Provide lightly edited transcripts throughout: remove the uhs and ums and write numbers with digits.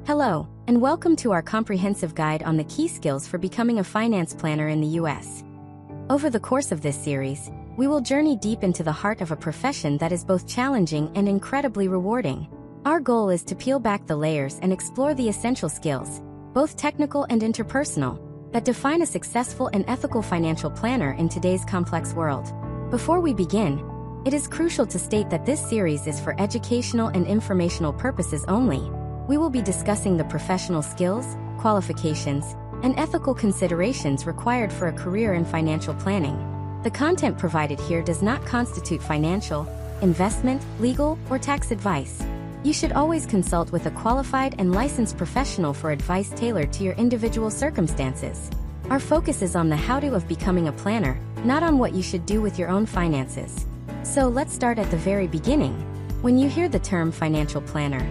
Hello, and welcome to our comprehensive guide on the key skills for becoming a finance planner in the U.S. Over the course of this series, we will journey deep into the heart of a profession that is both challenging and incredibly rewarding. Our goal is to peel back the layers and explore the essential skills, both technical and interpersonal, that define a successful and ethical financial planner in today's complex world. Before we begin, it is crucial to state that this series is for educational and informational purposes only. We will be discussing the professional skills, qualifications, and ethical considerations required for a career in financial planning. The content provided here does not constitute financial, investment, legal, or tax advice. You should always consult with a qualified and licensed professional for advice tailored to your individual circumstances. Our focus is on the how-to of becoming a planner, not on what you should do with your own finances. So let's start at the very beginning. When you hear the term financial planner,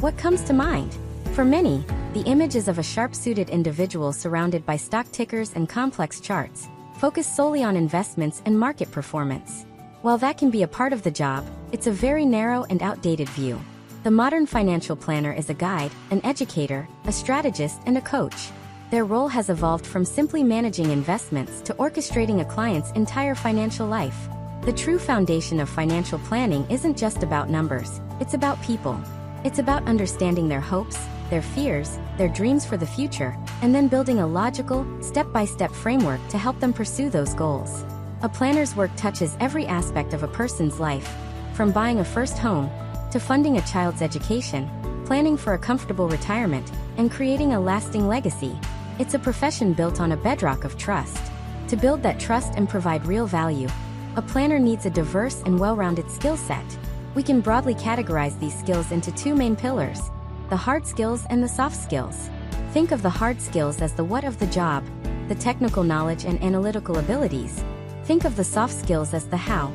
what comes to mind? For many, the image is of a sharp-suited individual surrounded by stock tickers and complex charts, focused solely on investments and market performance. While that can be a part of the job, it's a very narrow and outdated view. The modern financial planner is a guide, an educator, a strategist, and a coach. Their role has evolved from simply managing investments to orchestrating a client's entire financial life. The true foundation of financial planning isn't just about numbers, it's about people. It's about understanding their hopes, their fears, their dreams for the future, and then building a logical, step-by-step framework to help them pursue those goals. A planner's work touches every aspect of a person's life, from buying a first home, to funding a child's education, planning for a comfortable retirement, and creating a lasting legacy. It's a profession built on a bedrock of trust. To build that trust and provide real value, a planner needs a diverse and well-rounded skill set. We can broadly categorize these skills into two main pillars: the hard skills and the soft skills. Think of the hard skills as the what of the job, the technical knowledge and analytical abilities. Think of the soft skills as the how,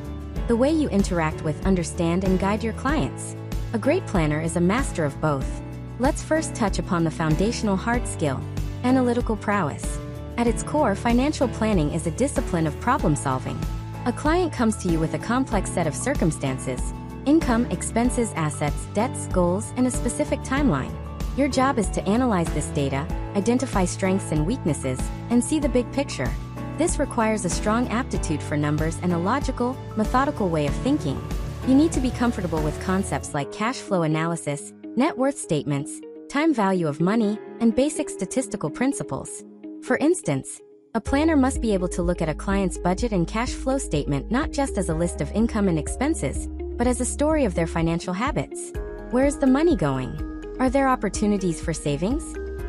the way you interact with, understand, and guide your clients. A great planner is a master of both. Let's first touch upon the foundational hard skill, analytical prowess. At its core, financial planning is a discipline of problem solving. A client comes to you with a complex set of circumstances: income, expenses, assets, debts, goals, and a specific timeline. Your job is to analyze this data, identify strengths and weaknesses, and see the big picture. This requires a strong aptitude for numbers and a logical, methodical way of thinking. You need to be comfortable with concepts like cash flow analysis, net worth statements, time value of money, and basic statistical principles. For instance, a planner must be able to look at a client's budget and cash flow statement not just as a list of income and expenses, but as a story of their financial habits. Where is the money going? Are there opportunities for savings?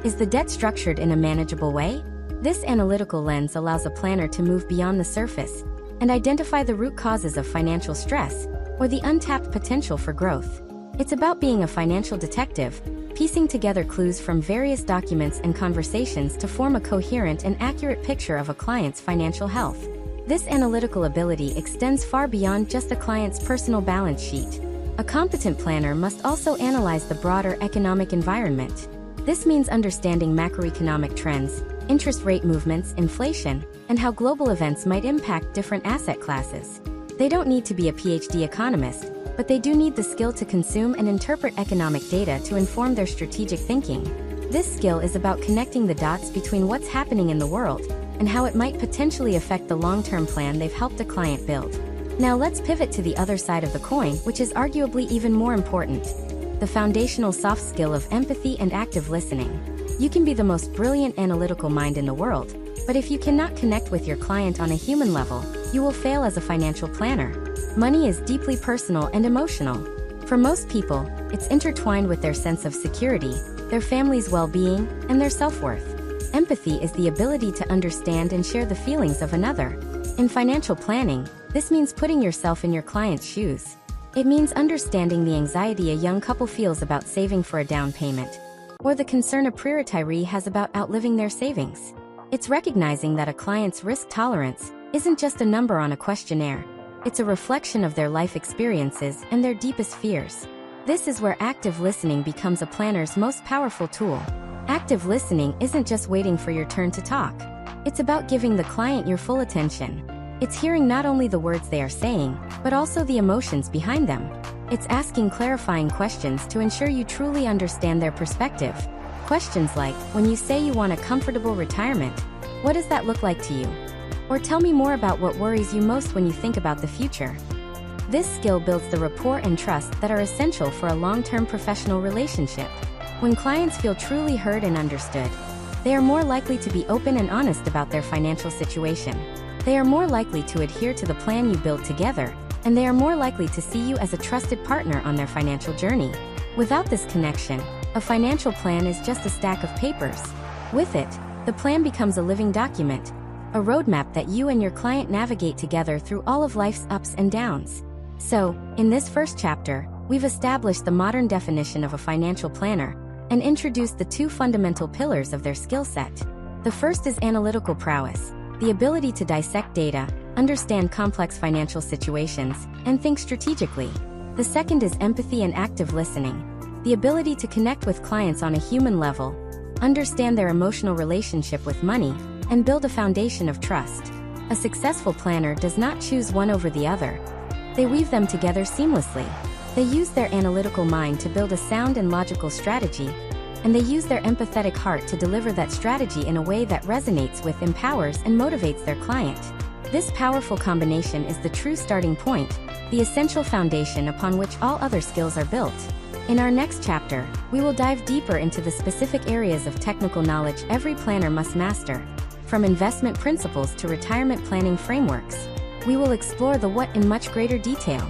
Is the debt structured in a manageable way? This analytical lens allows a planner to move beyond the surface and identify the root causes of financial stress or the untapped potential for growth. It's about being a financial detective, piecing together clues from various documents and conversations to form a coherent and accurate picture of a client's financial health. This analytical ability extends far beyond just a client's personal balance sheet. A competent planner must also analyze the broader economic environment. This means understanding macroeconomic trends, interest rate movements, inflation, and how global events might impact different asset classes. They don't need to be a PhD economist, but they do need the skill to consume and interpret economic data to inform their strategic thinking. This skill is about connecting the dots between what's happening in the world and how it might potentially affect the long-term plan they've helped a client build. Now let's pivot to the other side of the coin, which is arguably even more important: the foundational soft skill of empathy and active listening. You can be the most brilliant analytical mind in the world, but if you cannot connect with your client on a human level, you will fail as a financial planner. Money is deeply personal and emotional. For most people, it's intertwined with their sense of security, their family's well-being, and their self-worth. Empathy is the ability to understand and share the feelings of another. In financial planning, this means putting yourself in your client's shoes. It means understanding the anxiety a young couple feels about saving for a down payment, or the concern a pre-retiree has about outliving their savings. It's recognizing that a client's risk tolerance isn't just a number on a questionnaire. It's a reflection of their life experiences and their deepest fears. This is where active listening becomes a planner's most powerful tool. Active listening isn't just waiting for your turn to talk. It's about giving the client your full attention. It's hearing not only the words they are saying, but also the emotions behind them. It's asking clarifying questions to ensure you truly understand their perspective. Questions like, when you say you want a comfortable retirement, what does that look like to you? Or tell me more about what worries you most when you think about the future. This skill builds the rapport and trust that are essential for a long-term professional relationship. When clients feel truly heard and understood, they are more likely to be open and honest about their financial situation. They are more likely to adhere to the plan you build together, and they are more likely to see you as a trusted partner on their financial journey. Without this connection, a financial plan is just a stack of papers. With it, the plan becomes a living document, a roadmap that you and your client navigate together through all of life's ups and downs. So, in this first chapter, we've established the modern definition of a financial planner and introduced the two fundamental pillars of their skill set. The first is analytical prowess, the ability to dissect data, understand complex financial situations, and think strategically. The second is empathy and active listening, the ability to connect with clients on a human level, understand their emotional relationship with money, and build a foundation of trust. A successful planner does not choose one over the other. They weave them together seamlessly. They use their analytical mind to build a sound and logical strategy, and they use their empathetic heart to deliver that strategy in a way that resonates with, empowers, and motivates their client. This powerful combination is the true starting point, the essential foundation upon which all other skills are built. In our next chapter, we will dive deeper into the specific areas of technical knowledge every planner must master, from investment principles to retirement planning frameworks. We will explore the what in much greater detail.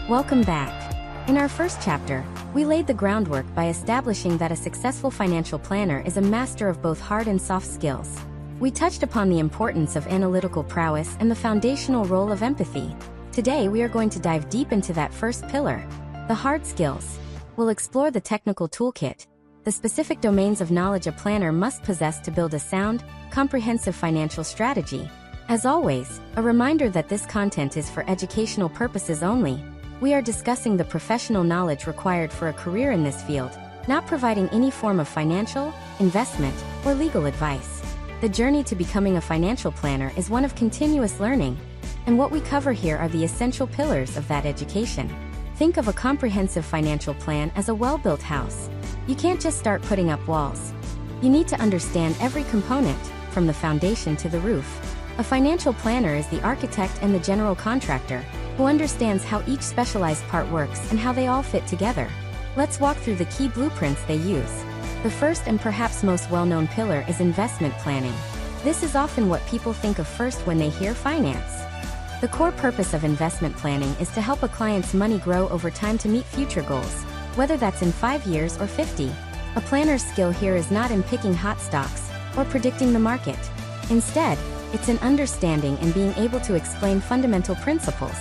Welcome back. In our first chapter, we laid the groundwork by establishing that a successful financial planner is a master of both hard and soft skills. We touched upon the importance of analytical prowess and the foundational role of empathy. Today we are going to dive deep into that first pillar, the hard skills. We'll explore the technical toolkit, the specific domains of knowledge a planner must possess to build a sound, comprehensive financial strategy. As always, a reminder that this content is for educational purposes only. We are discussing the professional knowledge required for a career in this field, not providing any form of financial, investment, or legal advice. The journey to becoming a financial planner is one of continuous learning, and what we cover here are the essential pillars of that education. Think of a comprehensive financial plan as a well-built house. You can't just start putting up walls. You need to understand every component, from the foundation to the roof. A financial planner is the architect and the general contractor, who understands how each specialized part works and how they all fit together. Let's walk through the key blueprints they use. The first and perhaps most well-known pillar is investment planning. This is often what people think of first when they hear finance. The core purpose of investment planning is to help a client's money grow over time to meet future goals, whether that's in 5 years or 50. A planner's skill here is not in picking hot stocks or predicting the market. Instead, it's in understanding and being able to explain fundamental principles.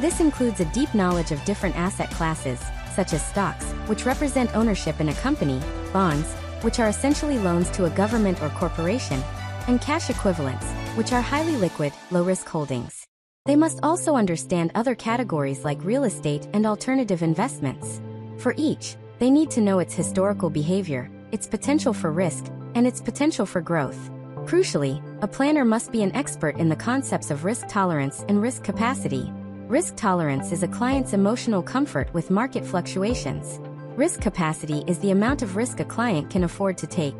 This includes a deep knowledge of different asset classes, such as stocks, which represent ownership in a company, bonds, which are essentially loans to a government or corporation, and cash equivalents, which are highly liquid, low-risk holdings. They must also understand other categories like real estate and alternative investments. For each, they need to know its historical behavior, its potential for risk, and its potential for growth. Crucially, a planner must be an expert in the concepts of risk tolerance and risk capacity. Risk tolerance is a client's emotional comfort with market fluctuations. Risk capacity is the amount of risk a client can afford to take.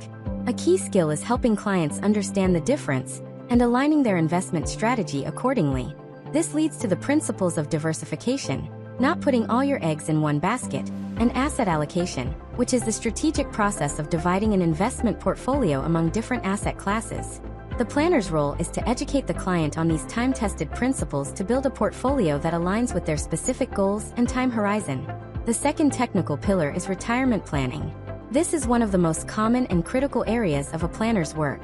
A key skill is helping clients understand the difference and aligning their investment strategy accordingly. This leads to the principles of diversification, not putting all your eggs in one basket, and asset allocation, which is the strategic process of dividing an investment portfolio among different asset classes. The planner's role is to educate the client on these time-tested principles to build a portfolio that aligns with their specific goals and time horizon. The second technical pillar is retirement planning. This is one of the most common and critical areas of a planner's work.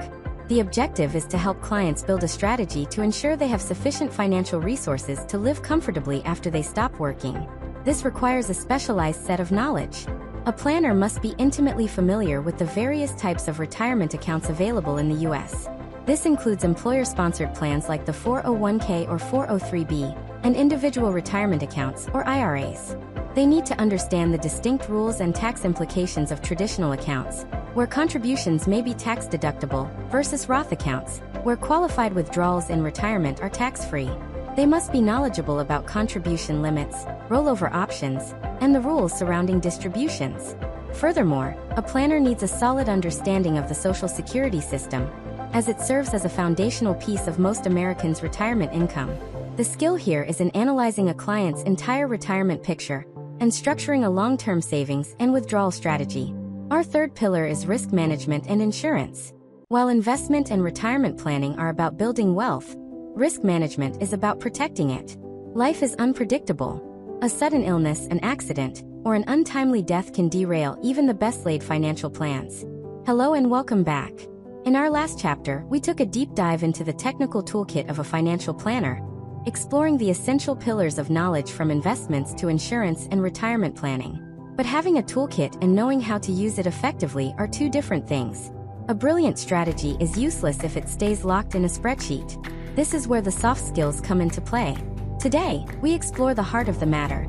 The objective is to help clients build a strategy to ensure they have sufficient financial resources to live comfortably after they stop working. This requires a specialized set of knowledge. A planner must be intimately familiar with the various types of retirement accounts available in the U.S. This includes employer-sponsored plans like the 401k or 403b, and individual retirement accounts, or IRAs. They need to understand the distinct rules and tax implications of traditional accounts, where contributions may be tax-deductible, versus Roth accounts, where qualified withdrawals in retirement are tax-free. They must be knowledgeable about contribution limits, rollover options, and the rules surrounding distributions. Furthermore, a planner needs a solid understanding of the Social Security system, as it serves as a foundational piece of most Americans' retirement income. The skill here is in analyzing a client's entire retirement picture and structuring a long-term savings and withdrawal strategy. Our third pillar is risk management and insurance. While investment and retirement planning are about building wealth, risk management is about protecting it. Life is unpredictable. A sudden illness, an accident, or an untimely death can derail even the best-laid financial plans. Hello and welcome back. In our last chapter, we took a deep dive into the technical toolkit of a financial planner, exploring the essential pillars of knowledge from investments to insurance and retirement planning. But having a toolkit and knowing how to use it effectively are two different things. A brilliant strategy is useless if it stays locked in a spreadsheet. This is where the soft skills come into play. Today, we explore the heart of the matter,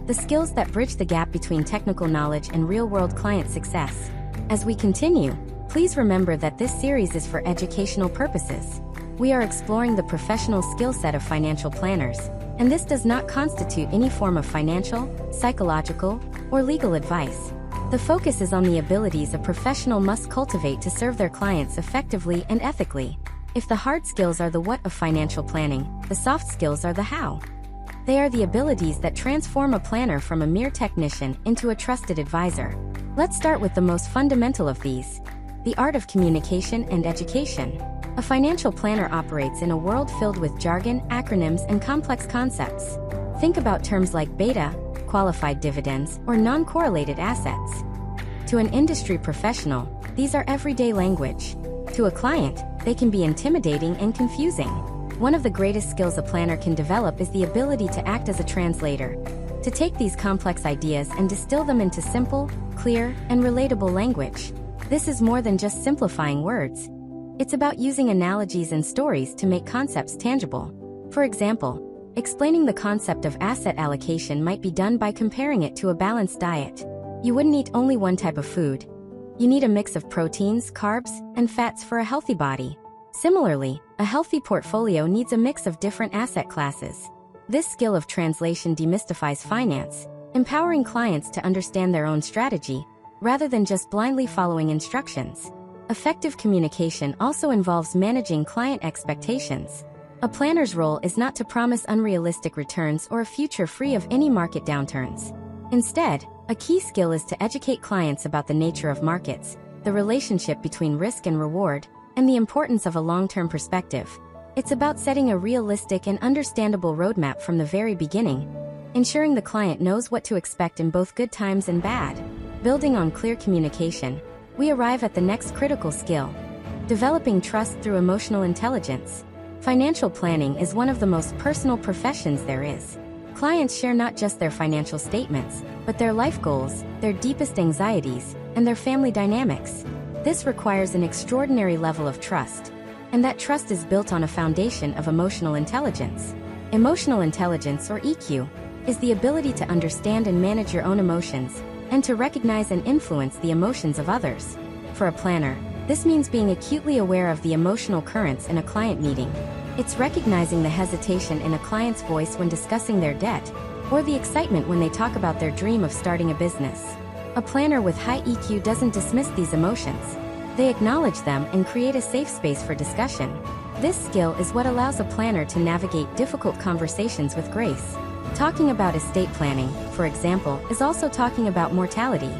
the skills that bridge the gap between technical knowledge and real-world client success. As we continue, please remember that this series is for educational purposes. We are exploring the professional skill set of financial planners, and this does not constitute any form of financial, psychological, or legal advice. The focus is on the abilities a professional must cultivate to serve their clients effectively and ethically. If the hard skills are the what of financial planning, the soft skills are the how. They are the abilities that transform a planner from a mere technician into a trusted advisor. Let's start with the most fundamental of these: the art of communication and education. A financial planner operates in a world filled with jargon, acronyms, and complex concepts. Think about terms like beta, qualified dividends, or non-correlated assets. To an industry professional, these are everyday language. To a client, they can be intimidating and confusing. One of the greatest skills a planner can develop is the ability to act as a translator, to take these complex ideas and distill them into simple, clear, and relatable language. This is more than just simplifying words. It's about using analogies and stories to make concepts tangible. For example, explaining the concept of asset allocation might be done by comparing it to a balanced diet. You wouldn't eat only one type of food. You need a mix of proteins, carbs, and fats for a healthy body. Similarly, a healthy portfolio needs a mix of different asset classes. This skill of translation demystifies finance, empowering clients to understand their own strategy, rather than just blindly following instructions. Effective communication also involves managing client expectations. A planner's role is not to promise unrealistic returns or a future free of any market downturns. Instead, a key skill is to educate clients about the nature of markets, the relationship between risk and reward, and the importance of a long-term perspective. It's about setting a realistic and understandable roadmap from the very beginning, ensuring the client knows what to expect in both good times and bad. Building on clear communication, we arrive at the next critical skill: developing trust through emotional intelligence. Financial planning is one of the most personal professions there is. Clients share not just their financial statements, but their life goals, their deepest anxieties, and their family dynamics. This requires an extraordinary level of trust, and that trust is built on a foundation of emotional intelligence. Emotional intelligence, or EQ, is the ability to understand and manage your own emotions, and to recognize and influence the emotions of others. For a planner, this means being acutely aware of the emotional currents in a client meeting. It's recognizing the hesitation in a client's voice when discussing their debt, or the excitement when they talk about their dream of starting a business. A planner with high EQ doesn't dismiss these emotions. They acknowledge them and create a safe space for discussion. This skill is what allows a planner to navigate difficult conversations with grace. Talking about estate planning, for example, is also talking about mortality.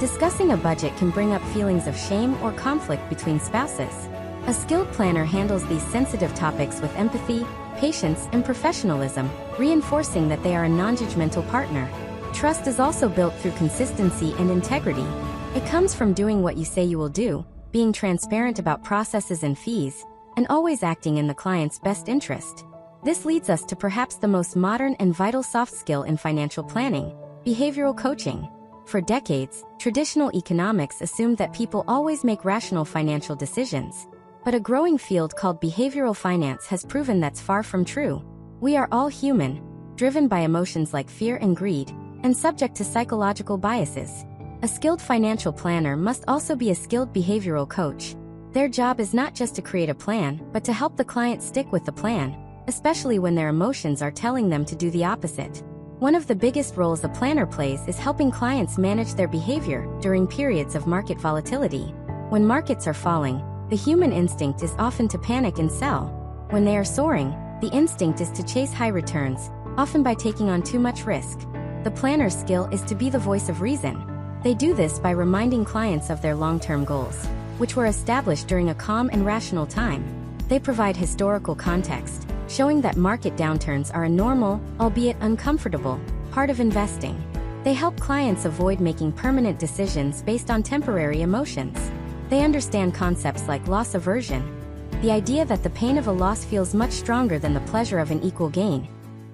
Discussing a budget can bring up feelings of shame or conflict between spouses. A skilled planner handles these sensitive topics with empathy, patience, and professionalism, reinforcing that they are a non-judgmental partner. Trust is also built through consistency and integrity. It comes from doing what you say you will do, being transparent about processes and fees, and always acting in the client's best interest. This leads us to perhaps the most modern and vital soft skill in financial planning: behavioral coaching. For decades, traditional economics assumed that people always make rational financial decisions. But a growing field called behavioral finance has proven that's far from true. We are all human, driven by emotions like fear and greed, and subject to psychological biases. A skilled financial planner must also be a skilled behavioral coach. Their job is not just to create a plan, but to help the client stick with the plan, especially when their emotions are telling them to do the opposite. One of the biggest roles a planner plays is helping clients manage their behavior during periods of market volatility. When markets are falling, the human instinct is often to panic and sell. When they are soaring, the instinct is to chase high returns, often by taking on too much risk. The planner's skill is to be the voice of reason. They do this by reminding clients of their long-term goals, which were established during a calm and rational time. They provide historical context, showing that market downturns are a normal, albeit uncomfortable, part of investing. They help clients avoid making permanent decisions based on temporary emotions. They understand concepts like loss aversion, the idea that the pain of a loss feels much stronger than the pleasure of an equal gain,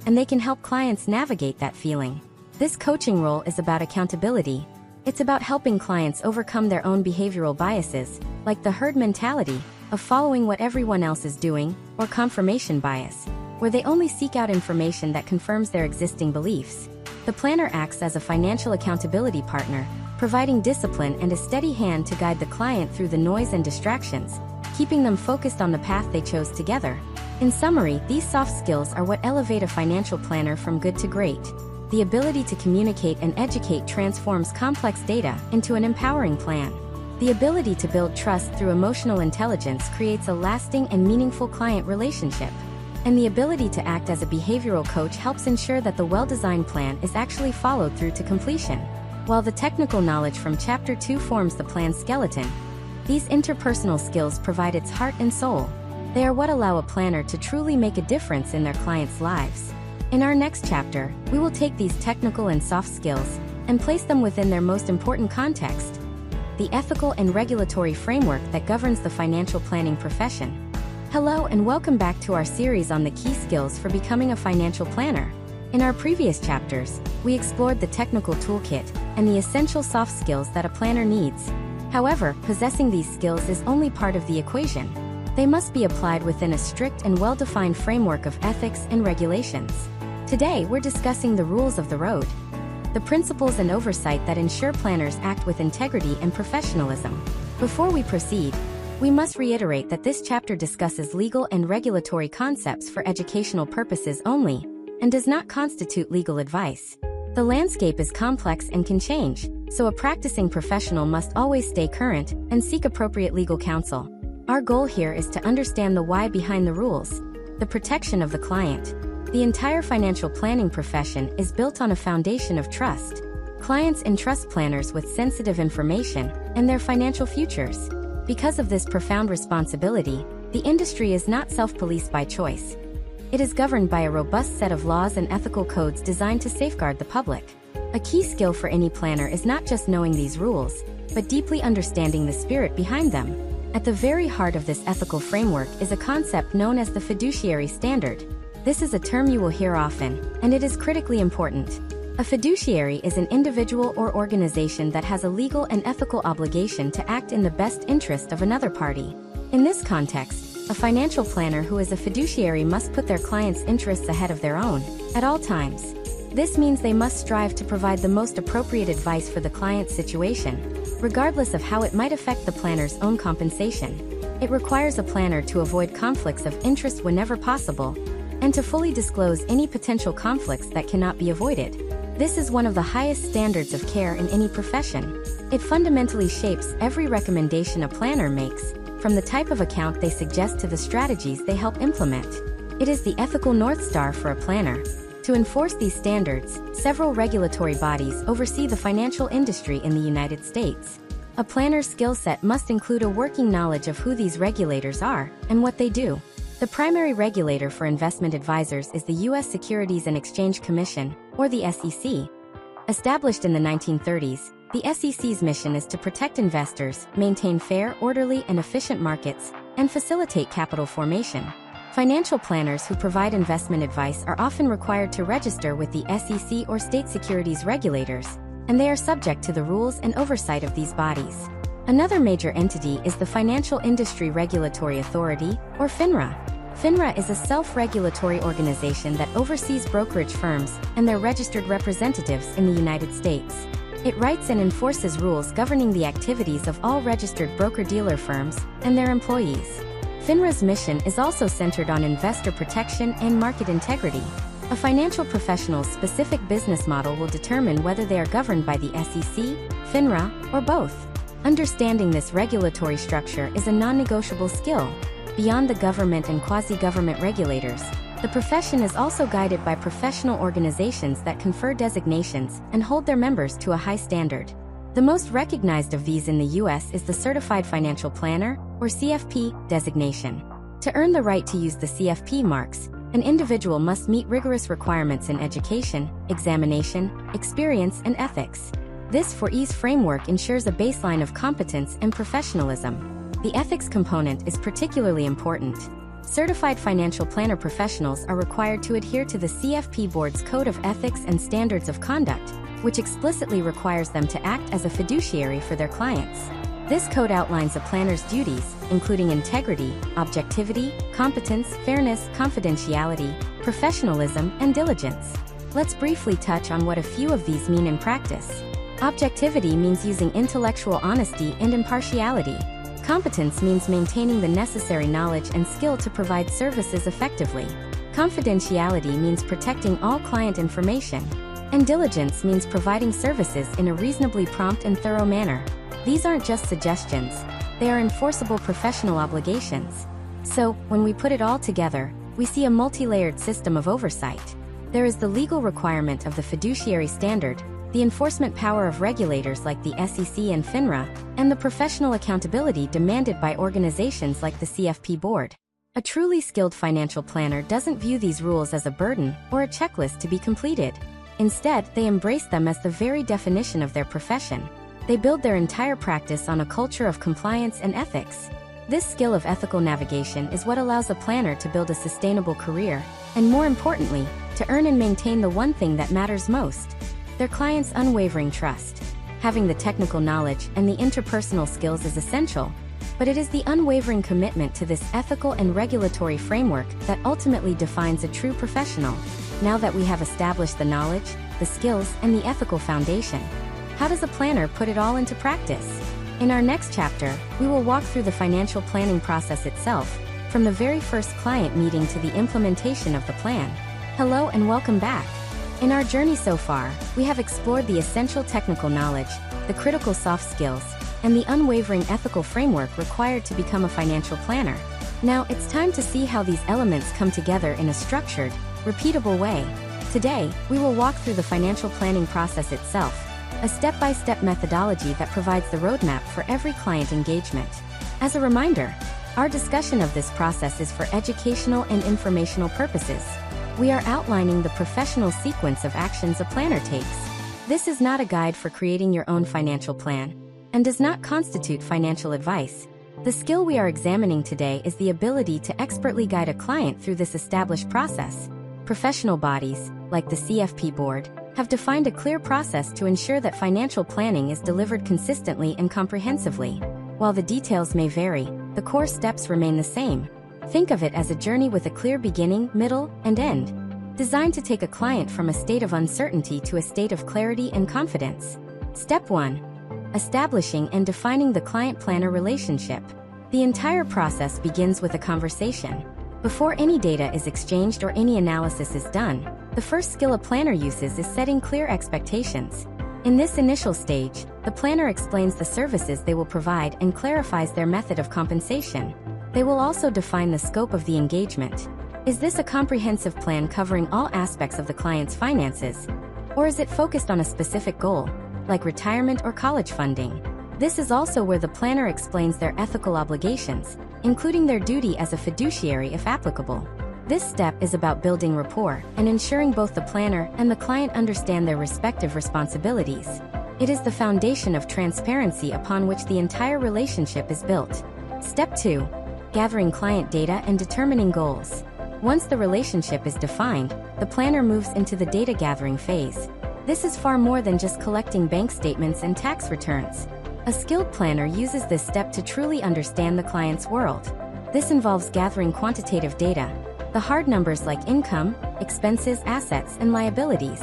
and they can help clients navigate that feeling. This coaching role is about accountability. It's about helping clients overcome their own behavioral biases, like the herd mentality of following what everyone else is doing, or confirmation bias, where they only seek out information that confirms their existing beliefs. The planner acts as a financial accountability partner, providing discipline and a steady hand to guide the client through the noise and distractions, keeping them focused on the path they chose together. In summary, these soft skills are what elevate a financial planner from good to great. The ability to communicate and educate transforms complex data into an empowering plan. The ability to build trust through emotional intelligence creates a lasting and meaningful client relationship. And the ability to act as a behavioral coach helps ensure that the well-designed plan is actually followed through to completion. While the technical knowledge from Chapter 2 forms the plan's skeleton, these interpersonal skills provide its heart and soul. They are what allow a planner to truly make a difference in their clients' lives. In our next chapter, we will take these technical and soft skills and place them within their most important context: the ethical and regulatory framework that governs the financial planning profession. Hello and welcome back to our series on the key skills for becoming a financial planner. In our previous chapters, we explored the technical toolkit and the essential soft skills that a planner needs. However, possessing these skills is only part of the equation. They must be applied within a strict and well-defined framework of ethics and regulations. Today, we're discussing the rules of the road, the principles and oversight that ensure planners act with integrity and professionalism. Before we proceed, we must reiterate that this chapter discusses legal and regulatory concepts for educational purposes only, and does not constitute legal advice. The landscape is complex and can change, so a practicing professional must always stay current and seek appropriate legal counsel. Our goal here is to understand the why behind the rules, the protection of the client. The entire financial planning profession is built on a foundation of trust. Clients entrust planners with sensitive information and their financial futures. Because of this profound responsibility, the industry is not self-policed by choice. It is governed by a robust set of laws and ethical codes designed to safeguard the public. A key skill for any planner is not just knowing these rules, but deeply understanding the spirit behind them. At the very heart of this ethical framework is a concept known as the fiduciary standard. This is a term you will hear often, and it is critically important. A fiduciary is an individual or organization that has a legal and ethical obligation to act in the best interest of another party. In this context, a financial planner who is a fiduciary must put their clients' interests ahead of their own, at all times. This means they must strive to provide the most appropriate advice for the client's situation, regardless of how it might affect the planner's own compensation. It requires a planner to avoid conflicts of interest whenever possible, and to fully disclose any potential conflicts that cannot be avoided. This is one of the highest standards of care in any profession. It fundamentally shapes every recommendation a planner makes, from the type of account they suggest to the strategies they help implement. It is the ethical North Star for a planner. To enforce these standards, several regulatory bodies oversee the financial industry in the United States. A planner's skill set must include a working knowledge of who these regulators are and what they do. The primary regulator for investment advisors is the U.S. Securities and Exchange Commission, or the SEC. Established in the 1930s, the SEC's mission is to protect investors, maintain fair, orderly, and efficient markets, and facilitate capital formation. Financial planners who provide investment advice are often required to register with the SEC or state securities regulators, and they are subject to the rules and oversight of these bodies. Another major entity is the Financial Industry Regulatory Authority, or FINRA. FINRA is a self-regulatory organization that oversees brokerage firms and their registered representatives in the United States. It writes and enforces rules governing the activities of all registered broker-dealer firms and their employees. FINRA's mission is also centered on investor protection and market integrity. A financial professional's specific business model will determine whether they are governed by the SEC, FINRA, or both. Understanding this regulatory structure is a non-negotiable skill. Beyond the government and quasi-government regulators, the profession is also guided by professional organizations that confer designations and hold their members to a high standard. The most recognized of these in the U.S. is the Certified Financial Planner, or CFP, designation. To earn the right to use the CFP marks, an individual must meet rigorous requirements in education, examination, experience, and ethics. This 4Es framework ensures a baseline of competence and professionalism. The ethics component is particularly important. Certified financial planner professionals are required to adhere to the CFP Board's Code of Ethics and Standards of Conduct, which explicitly requires them to act as a fiduciary for their clients. This code outlines a planner's duties, including integrity, objectivity, competence, fairness, confidentiality, professionalism, and diligence. Let's briefly touch on what a few of these mean in practice. Objectivity means using intellectual honesty and impartiality. Competence means maintaining the necessary knowledge and skill to provide services effectively. Confidentiality means protecting all client information. And diligence means providing services in a reasonably prompt and thorough manner. These aren't just suggestions, they are enforceable professional obligations. So, when we put it all together, we see a multi-layered system of oversight. There is the legal requirement of the fiduciary standard, the enforcement power of regulators like the SEC and FINRA, and the professional accountability demanded by organizations like the CFP Board. A truly skilled financial planner doesn't view these rules as a burden or a checklist to be completed. Instead, they embrace them as the very definition of their profession. They build their entire practice on a culture of compliance and ethics. This skill of ethical navigation is what allows a planner to build a sustainable career, and more importantly, to earn and maintain the one thing that matters most: their clients' unwavering trust. Having the technical knowledge and the interpersonal skills is essential, but it is the unwavering commitment to this ethical and regulatory framework that ultimately defines a true professional. Now that we have established the knowledge, the skills, and the ethical foundation, how does a planner put it all into practice? In our next chapter, we will walk through the financial planning process itself, from the very first client meeting to the implementation of the plan. Hello and welcome back. In our journey so far, we have explored the essential technical knowledge, the critical soft skills, and the unwavering ethical framework required to become a financial planner. Now it's time to see how these elements come together in a structured, repeatable way. Today, we will walk through the financial planning process itself, a step-by-step methodology that provides the roadmap for every client engagement. As a reminder, our discussion of this process is for educational and informational purposes. We are outlining the professional sequence of actions a planner takes. This is not a guide for creating your own financial plan, and does not constitute financial advice. The skill we are examining today is the ability to expertly guide a client through this established process. Professional bodies, like the CFP Board, have defined a clear process to ensure that financial planning is delivered consistently and comprehensively. While the details may vary, the core steps remain the same. Think of it as a journey with a clear beginning, middle, and end, designed to take a client from a state of uncertainty to a state of clarity and confidence. Step 1. Establishing and defining the client-planner relationship. The entire process begins with a conversation. Before any data is exchanged or any analysis is done, the first skill a planner uses is setting clear expectations. In this initial stage, the planner explains the services they will provide and clarifies their method of compensation. They will also define the scope of the engagement. Is this a comprehensive plan covering all aspects of the client's finances? Or is it focused on a specific goal, like retirement or college funding? This is also where the planner explains their ethical obligations, including their duty as a fiduciary if applicable. This step is about building rapport and ensuring both the planner and the client understand their respective responsibilities. It is the foundation of transparency upon which the entire relationship is built. Step 2. Gathering client data and determining goals. Once the relationship is defined, the planner moves into the data gathering phase. This is far more than just collecting bank statements and tax returns. A skilled planner uses this step to truly understand the client's world. This involves gathering quantitative data, the hard numbers like income, expenses, assets, and liabilities.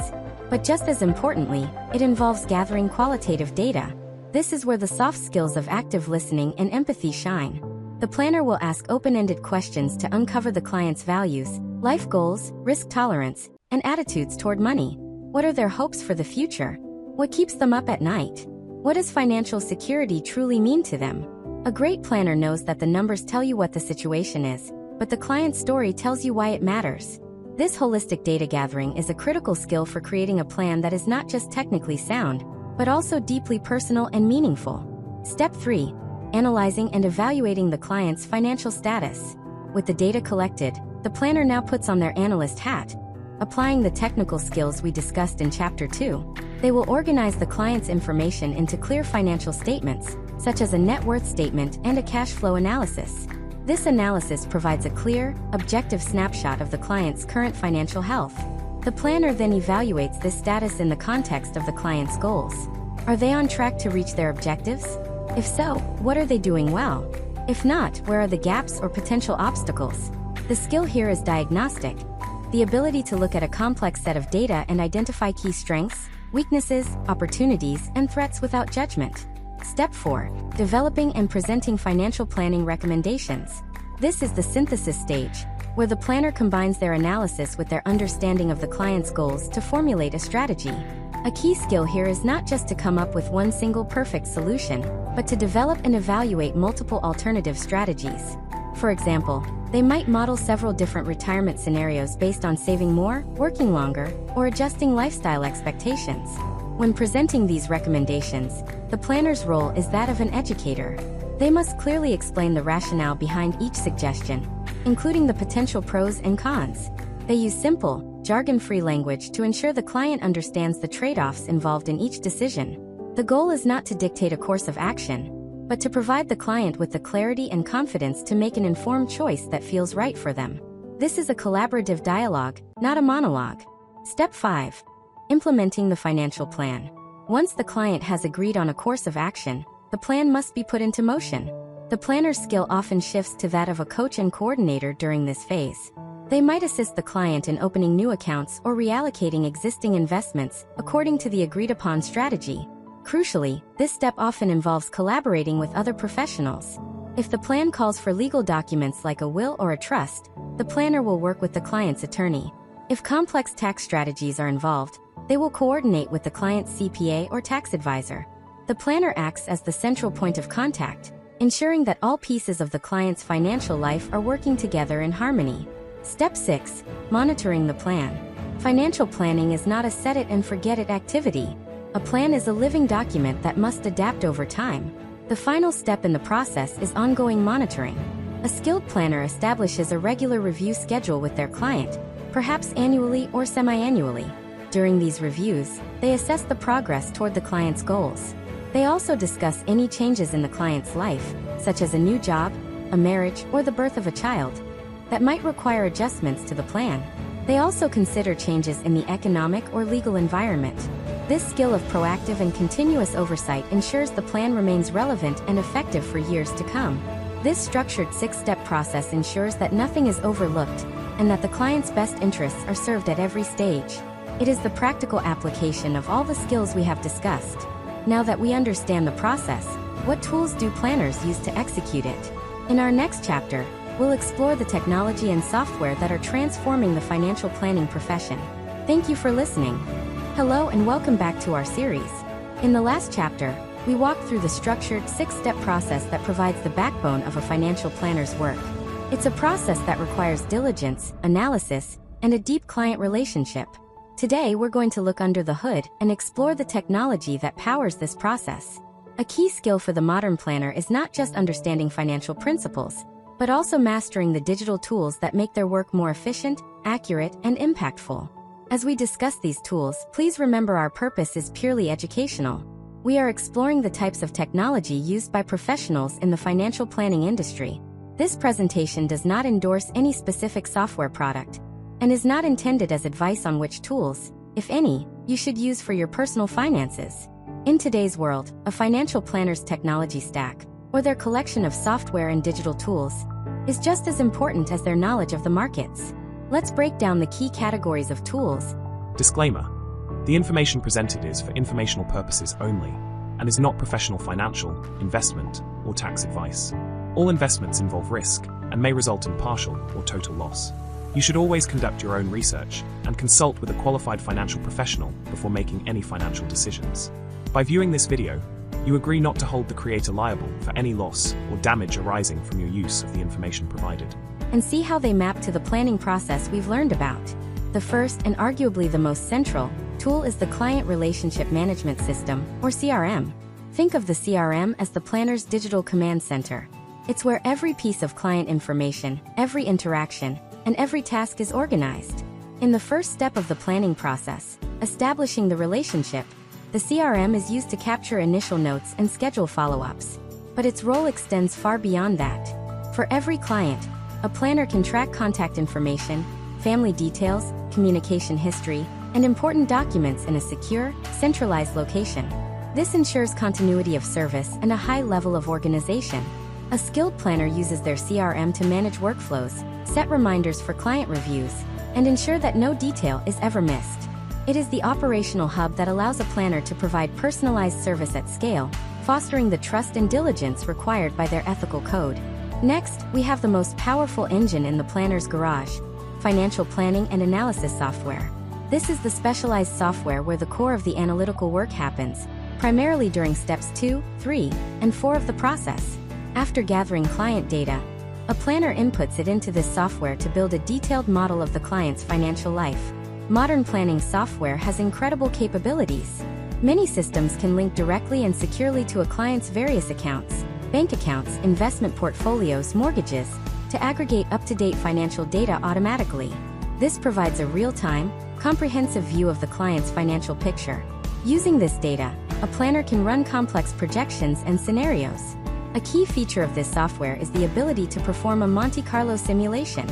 But just as importantly, it involves gathering qualitative data. This is where the soft skills of active listening and empathy shine. The planner will ask open-ended questions to uncover the client's values, life goals, risk tolerance, and attitudes toward money. What are their hopes for the future? What keeps them up at night? What does financial security truly mean to them? A great planner knows that the numbers tell you what the situation is, but the client's story tells you why it matters. This holistic data gathering is a critical skill for creating a plan that is not just technically sound, but also deeply personal and meaningful. Step 3. Analyzing and evaluating the client's financial status. With the data collected, the planner now puts on their analyst hat. Applying the technical skills we discussed in Chapter 2, they will organize the client's information into clear financial statements, such as a net worth statement and a cash flow analysis. This analysis provides a clear, objective snapshot of the client's current financial health. The planner then evaluates this status in the context of the client's goals. Are they on track to reach their objectives? If so, what are they doing well? If not, where are the gaps or potential obstacles? The skill here is diagnostic, the ability to look at a complex set of data and identify key strengths, weaknesses, opportunities, and threats without judgment. Step 4. Developing and presenting financial planning recommendations. This is the synthesis stage, where the planner combines their analysis with their understanding of the client's goals to formulate a strategy. A key skill here is not just to come up with one single perfect solution, but to develop and evaluate multiple alternative strategies. For example, they might model several different retirement scenarios based on saving more, working longer, or adjusting lifestyle expectations. When presenting these recommendations, the planner's role is that of an educator. They must clearly explain the rationale behind each suggestion, including the potential pros and cons. They use simple, jargon-free language to ensure the client understands the trade-offs involved in each decision. The goal is not to dictate a course of action, but to provide the client with the clarity and confidence to make an informed choice that feels right for them. This is a collaborative dialogue, not a monologue. Step 5. Implementing the financial plan. Once the client has agreed on a course of action, the plan must be put into motion. The planner's skill often shifts to that of a coach and coordinator during this phase. They might assist the client in opening new accounts or reallocating existing investments according to the agreed-upon strategy. Crucially, this step often involves collaborating with other professionals. If the plan calls for legal documents like a will or a trust, the planner will work with the client's attorney. If complex tax strategies are involved, they will coordinate with the client's CPA or tax advisor. The planner acts as the central point of contact, ensuring that all pieces of the client's financial life are working together in harmony. Step 6. Monitoring the plan. Financial planning is not a set-it-and-forget-it activity. A plan is a living document that must adapt over time. The final step in the process is ongoing monitoring. A skilled planner establishes a regular review schedule with their client, perhaps annually or semi-annually. During these reviews, they assess the progress toward the client's goals. They also discuss any changes in the client's life, such as a new job, a marriage, or the birth of a child, that might require adjustments to the plan. They also consider changes in the economic or legal environment. This skill of proactive and continuous oversight ensures the plan remains relevant and effective for years to come. This structured 6-step process ensures that nothing is overlooked and that the client's best interests are served at every stage. It is the practical application of all the skills we have discussed. Now that we understand the process, what tools do planners use to execute it? In our next chapter, we'll explore the technology and software that are transforming the financial planning profession. Thank you for listening. Hello and welcome back to our series. In the last chapter, we walked through the structured 6-step process that provides the backbone of a financial planner's work. It's a process that requires diligence, analysis, and a deep client relationship. Today, we're going to look under the hood and explore the technology that powers this process. A key skill for the modern planner is not just understanding financial principles, but also mastering the digital tools that make their work more efficient, accurate, and impactful. As we discuss these tools, please remember our purpose is purely educational. We are exploring the types of technology used by professionals in the financial planning industry. This presentation does not endorse any specific software product and is not intended as advice on which tools, if any, you should use for your personal finances. In today's world, a financial planner's technology stack, or their collection of software and digital tools, is just as important as their knowledge of the markets. Let's break down the key categories of tools. Disclaimer. The information presented is for informational purposes only and is not professional financial, investment, or tax advice. All investments involve risk and may result in partial or total loss. You should always conduct your own research and consult with a qualified financial professional before making any financial decisions. By viewing this video, you agree not to hold the creator liable for any loss or damage arising from your use of the information provided. And see how they map to the planning process we've learned about. The first, and arguably the most central, tool is the Client Relationship Management System, or CRM. Think of the CRM as the planner's digital command center. It's where every piece of client information, every interaction, and every task is organized. In the first step of the planning process, establishing the relationship, the CRM is used to capture initial notes and schedule follow-ups. But its role extends far beyond that. For every client, a planner can track contact information, family details, communication history, and important documents in a secure, centralized location. This ensures continuity of service and a high level of organization. A skilled planner uses their CRM to manage workflows, set reminders for client reviews, and ensure that no detail is ever missed. It is the operational hub that allows a planner to provide personalized service at scale, fostering the trust and diligence required by their ethical code. Next, we have the most powerful engine in the planner's garage: financial planning and analysis software. This is the specialized software where the core of the analytical work happens, primarily during steps 2, 3, and 4 of the process. After gathering client data, a planner inputs it into this software to build a detailed model of the client's financial life. Modern planning software has incredible capabilities. Many systems can link directly and securely to a client's various accounts, bank accounts, investment portfolios, mortgages, to aggregate up-to-date financial data automatically. This provides a real-time, comprehensive view of the client's financial picture. Using this data, a planner can run complex projections and scenarios. A key feature of this software is the ability to perform a Monte Carlo simulation.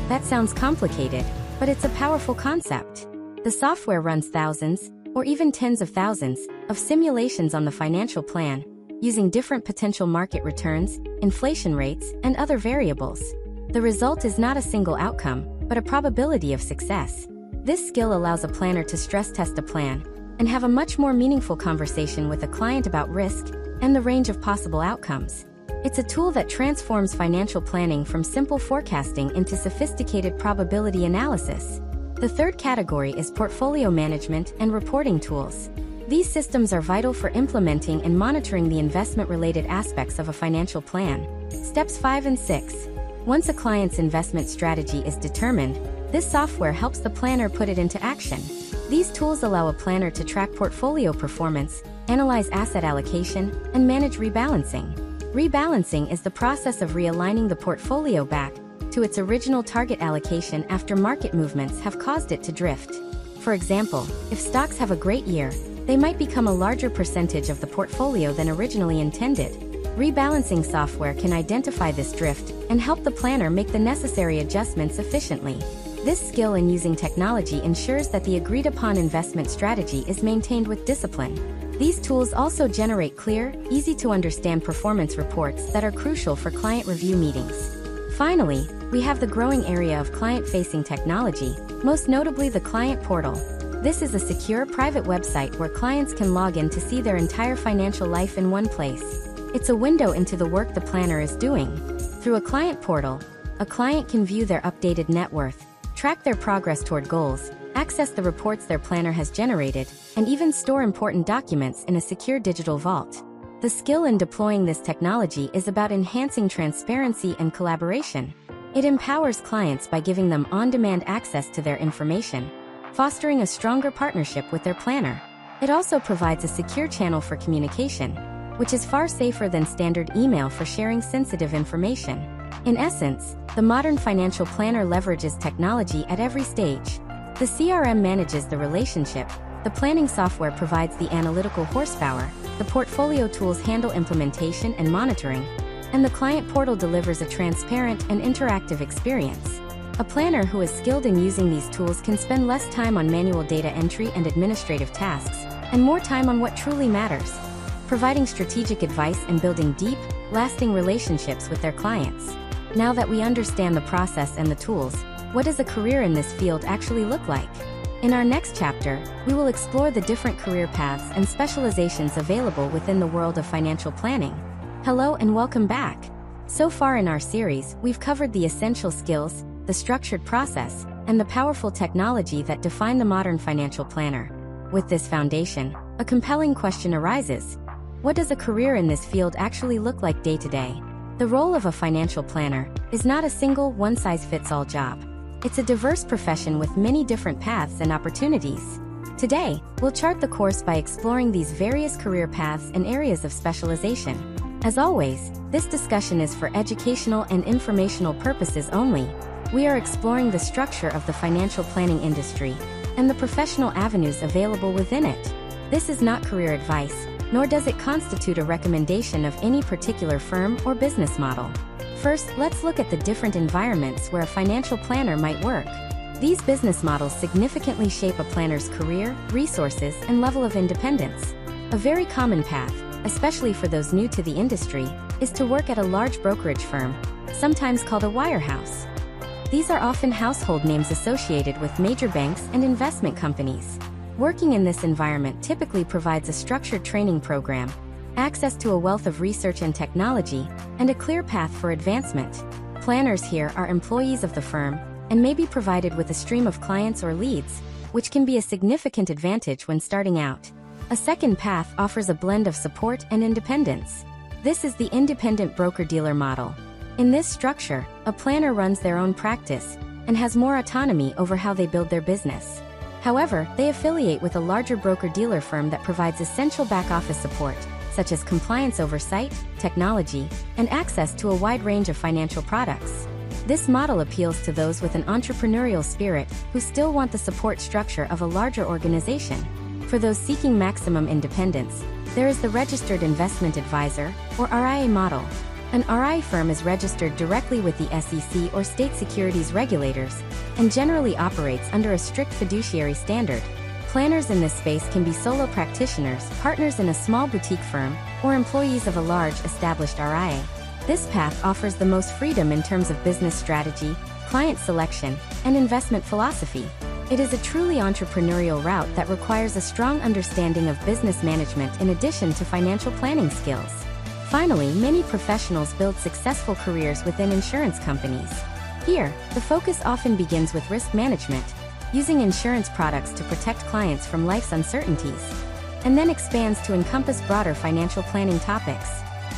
That sounds complicated, but it's a powerful concept. The software runs thousands, or even tens of thousands, of simulations on the financial plan, using different potential market returns, inflation rates, and other variables. The result is not a single outcome, but a probability of success. This skill allows a planner to stress test a plan and have a much more meaningful conversation with a client about risk and the range of possible outcomes. It's a tool that transforms financial planning from simple forecasting into sophisticated probability analysis. The third category is portfolio management and reporting tools. These systems are vital for implementing and monitoring the investment-related aspects of a financial plan. Steps 5 and 6. Once a client's investment strategy is determined, this software helps the planner put it into action. These tools allow a planner to track portfolio performance, analyze asset allocation, and manage rebalancing. Rebalancing is the process of realigning the portfolio back to its original target allocation after market movements have caused it to drift. For example, if stocks have a great year, they might become a larger percentage of the portfolio than originally intended. Rebalancing software can identify this drift and help the planner make the necessary adjustments efficiently. This skill in using technology ensures that the agreed-upon investment strategy is maintained with discipline. These tools also generate clear, easy-to-understand performance reports that are crucial for client review meetings. Finally, we have the growing area of client-facing technology, most notably the client portal. This is a secure, private website where clients can log in to see their entire financial life in one place. It's a window into the work the planner is doing. Through a client portal, a client can view their updated net worth, track their progress toward goals, access the reports their planner has generated, and even store important documents in a secure digital vault. The skill in deploying this technology is about enhancing transparency and collaboration. It empowers clients by giving them on-demand access to their information, fostering a stronger partnership with their planner. It also provides a secure channel for communication, which is far safer than standard email for sharing sensitive information. In essence, the modern financial planner leverages technology at every stage. The CRM manages the relationship, the planning software provides the analytical horsepower, the portfolio tools handle implementation and monitoring, and the client portal delivers a transparent and interactive experience. A planner who is skilled in using these tools can spend less time on manual data entry and administrative tasks, and more time on what truly matters, providing strategic advice and building deep, lasting relationships with their clients. Now that we understand the process and the tools, what does a career in this field actually look like? In our next chapter, we will explore the different career paths and specializations available within the world of financial planning. Hello and welcome back. So far in our series, we've covered the essential skills, the structured process, and the powerful technology that define the modern financial planner. With this foundation, a compelling question arises. What does a career in this field actually look like day to day? The role of a financial planner is not a single one-size-fits-all job. It's a diverse profession with many different paths and opportunities. Today, we'll chart the course by exploring these various career paths and areas of specialization. As always, this discussion is for educational and informational purposes only. We are exploring the structure of the financial planning industry and the professional avenues available within it. This is not career advice, nor does it constitute a recommendation of any particular firm or business model. First, let's look at the different environments where a financial planner might work. These business models significantly shape a planner's career, resources, and level of independence. A very common path, especially for those new to the industry, is to work at a large brokerage firm, sometimes called a wirehouse. These are often household names associated with major banks and investment companies. Working in this environment typically provides a structured training program, access to a wealth of research and technology, and a clear path for advancement. Planners here are employees of the firm and may be provided with a stream of clients or leads, which can be a significant advantage when starting out. A second path offers a blend of support and independence. This is the independent broker-dealer model. In this structure, a planner runs their own practice and has more autonomy over how they build their business. However, they affiliate with a larger broker-dealer firm that provides essential back-office support, such as compliance oversight, technology, and access to a wide range of financial products. This model appeals to those with an entrepreneurial spirit who still want the support structure of a larger organization. For those seeking maximum independence, there is the Registered Investment Advisor, or RIA model. An RIA firm is registered directly with the SEC or state securities regulators, and generally operates under a strict fiduciary standard. Planners in this space can be solo practitioners, partners in a small boutique firm, or employees of a large established RIA. This path offers the most freedom in terms of business strategy, client selection, and investment philosophy. It is a truly entrepreneurial route that requires a strong understanding of business management in addition to financial planning skills. Finally, many professionals build successful careers within insurance companies. Here, the focus often begins with risk management, using insurance products to protect clients from life's uncertainties, and then expands to encompass broader financial planning topics.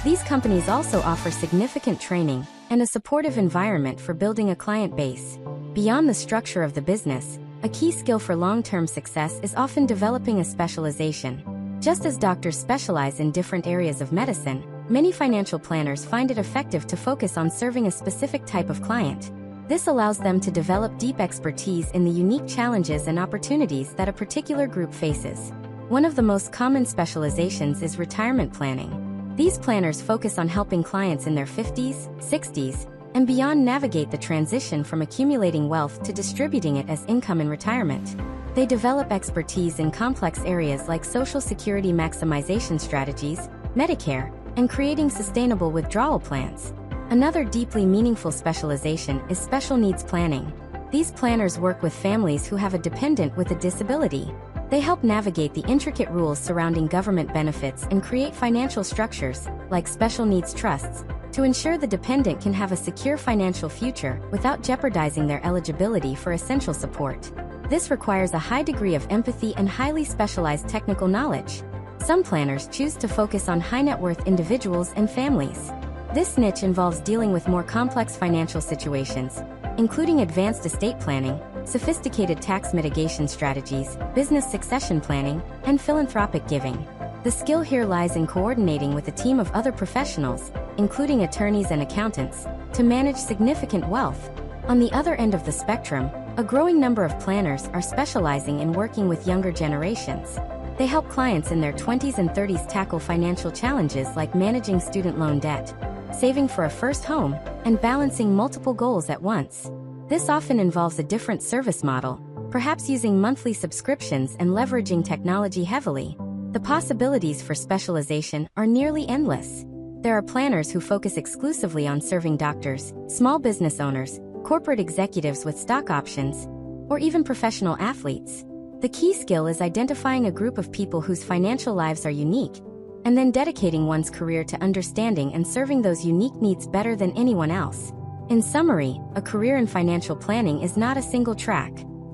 These companies also offer significant training and a supportive environment for building a client base. Beyond the structure of the business, a key skill for long-term success is often developing a specialization. Just as doctors specialize in different areas of medicine, many financial planners find it effective to focus on serving a specific type of client. This allows them to develop deep expertise in the unique challenges and opportunities that a particular group faces. One of the most common specializations is retirement planning. These planners focus on helping clients in their 50s, 60s, and beyond navigate the transition from accumulating wealth to distributing it as income in retirement. They develop expertise in complex areas like Social Security maximization strategies, Medicare, and creating sustainable withdrawal plans. Another deeply meaningful specialization is special needs planning. These planners work with families who have a dependent with a disability. They help navigate the intricate rules surrounding government benefits and create financial structures, like special needs trusts, to ensure the dependent can have a secure financial future without jeopardizing their eligibility for essential support. This requires a high degree of empathy and highly specialized technical knowledge. Some planners choose to focus on high net worth individuals and families. This niche involves dealing with more complex financial situations, including advanced estate planning, sophisticated tax mitigation strategies, business succession planning, and philanthropic giving. The skill here lies in coordinating with a team of other professionals, including attorneys and accountants, to manage significant wealth. On the other end of the spectrum, a growing number of planners are specializing in working with younger generations. They help clients in their 20s and 30s tackle financial challenges like managing student loan debt, saving for a first home, and balancing multiple goals at once. This often involves a different service model, perhaps using monthly subscriptions and leveraging technology heavily. The possibilities for specialization are nearly endless. There are planners who focus exclusively on serving doctors, small business owners, corporate executives with stock options, or even professional athletes. The key skill is identifying a group of people whose financial lives are unique, and then dedicating one's career to understanding and serving those unique needs better than anyone else. In summary, a career in financial planning is not a single track.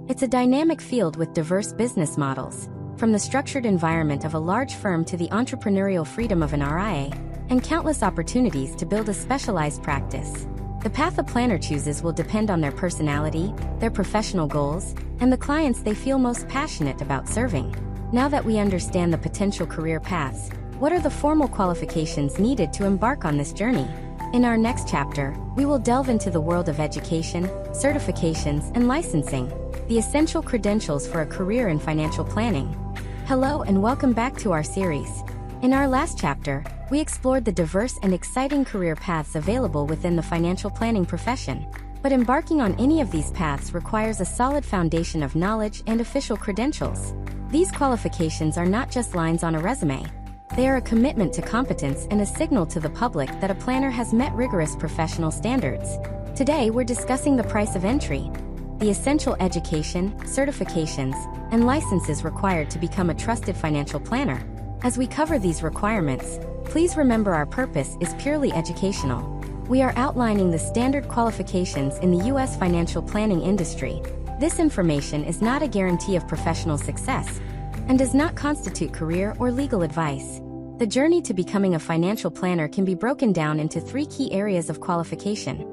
It's a dynamic field with diverse business models, from the structured environment of a large firm to the entrepreneurial freedom of an RIA, and countless opportunities to build a specialized practice. The path a planner chooses will depend on their personality, their professional goals, and the clients they feel most passionate about serving. Now that we understand the potential career paths, what are the formal qualifications needed to embark on this journey? In our next chapter, we will delve into the world of education, certifications, and licensing, the essential credentials for a career in financial planning. Hello and welcome back to our series. In our last chapter, we explored the diverse and exciting career paths available within the financial planning profession. But embarking on any of these paths requires a solid foundation of knowledge and official credentials. These qualifications are not just lines on a resume. They are a commitment to competence and a signal to the public that a planner has met rigorous professional standards. Today we're discussing the price of entry, the essential education, certifications, and licenses required to become a trusted financial planner. As we cover these requirements, please remember our purpose is purely educational. We are outlining the standard qualifications in the U.S. financial planning industry. This information is not a guarantee of professional success and does not constitute career or legal advice. The journey to becoming a financial planner can be broken down into 3 key areas of qualification: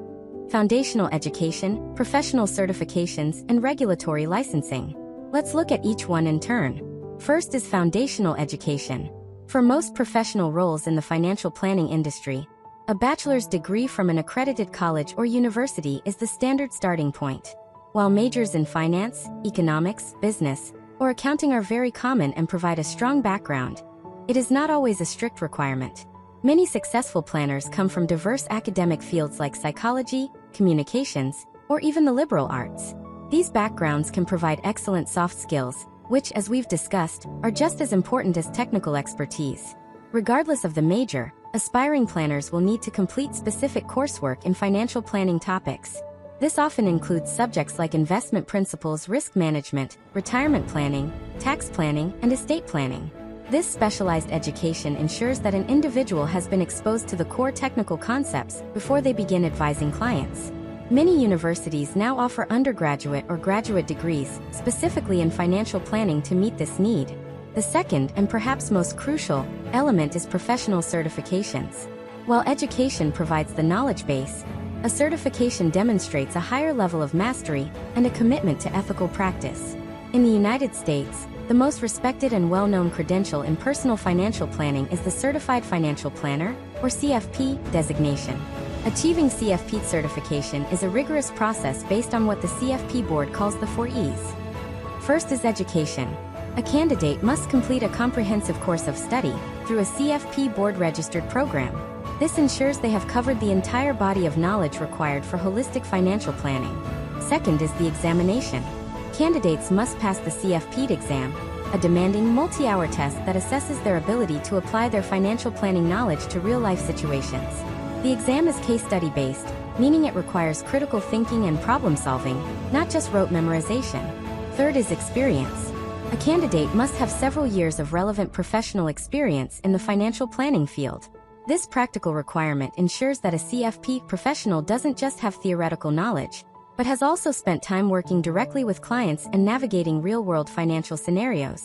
foundational education, professional certifications, and regulatory licensing. Let's look at each one in turn. First is foundational education. For most professional roles in the financial planning industry, a bachelor's degree from an accredited college or university is the standard starting point. While majors in finance, economics, business, or accounting are very common and provide a strong background, it is not always a strict requirement. Many successful planners come from diverse academic fields like psychology, communications, or even the liberal arts. These backgrounds can provide excellent soft skills, which, as we've discussed, are just as important as technical expertise. Regardless of the major, aspiring planners will need to complete specific coursework in financial planning topics. This often includes subjects like investment principles, risk management, retirement planning, tax planning, and estate planning. This specialized education ensures that an individual has been exposed to the core technical concepts before they begin advising clients. Many universities now offer undergraduate or graduate degrees, specifically in financial planning, to meet this need. The second, and perhaps most crucial, element is professional certifications. While education provides the knowledge base, a certification demonstrates a higher level of mastery and a commitment to ethical practice. In the United States, the most respected and well-known credential in personal financial planning is the Certified Financial Planner, or CFP, designation. Achieving CFP certification is a rigorous process based on what the CFP board calls the 4 E's. First is education. A candidate must complete a comprehensive course of study through a CFP board-registered program. This ensures they have covered the entire body of knowledge required for holistic financial planning. Second is the examination. Candidates must pass the CFP exam, a demanding multi-hour test that assesses their ability to apply their financial planning knowledge to real-life situations. The exam is case study based, meaning it requires critical thinking and problem solving, not just rote memorization. Third is experience. A candidate must have several years of relevant professional experience in the financial planning field. This practical requirement ensures that a CFP professional doesn't just have theoretical knowledge, but has also spent time working directly with clients and navigating real-world financial scenarios.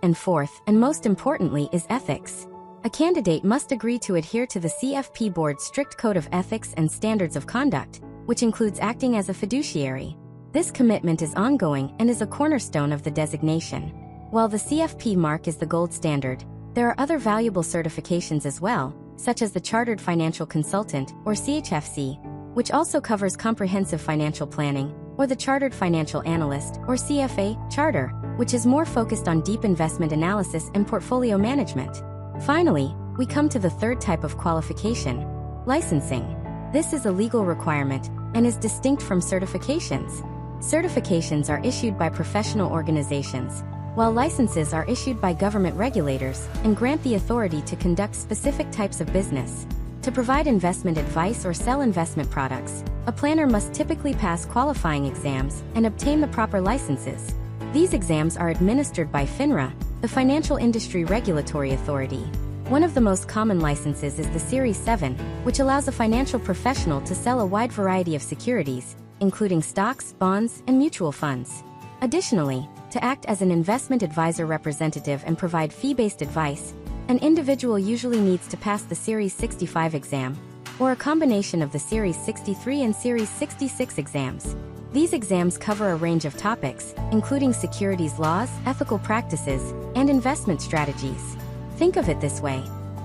And fourth, and most importantly, is ethics. A candidate must agree to adhere to the CFP board's strict code of ethics and standards of conduct, which includes acting as a fiduciary. This commitment is ongoing and is a cornerstone of the designation. While the CFP mark is the gold standard, there are other valuable certifications as well, such as the Chartered Financial Consultant, or CHFC, which also covers comprehensive financial planning, or the Chartered Financial Analyst, or CFA, Charter, which is more focused on deep investment analysis and portfolio management. Finally, we come to the third type of qualification: licensing. This is a legal requirement and is distinct from certifications. Certifications are issued by professional organizations, while licenses are issued by government regulators and grant the authority to conduct specific types of business. To provide investment advice or sell investment products, a planner must typically pass qualifying exams and obtain the proper licenses. These exams are administered by FINRA, the Financial Industry Regulatory Authority. One of the most common licenses is the Series 7, which allows a financial professional to sell a wide variety of securities, including stocks, bonds, and mutual funds. Additionally, to act as an investment advisor representative and provide fee-based advice, an individual usually needs to pass the Series 65 exam, or a combination of the Series 63 and Series 66 exams. These exams cover a range of topics, including securities laws, ethical practices, and investment strategies. Think of it this way.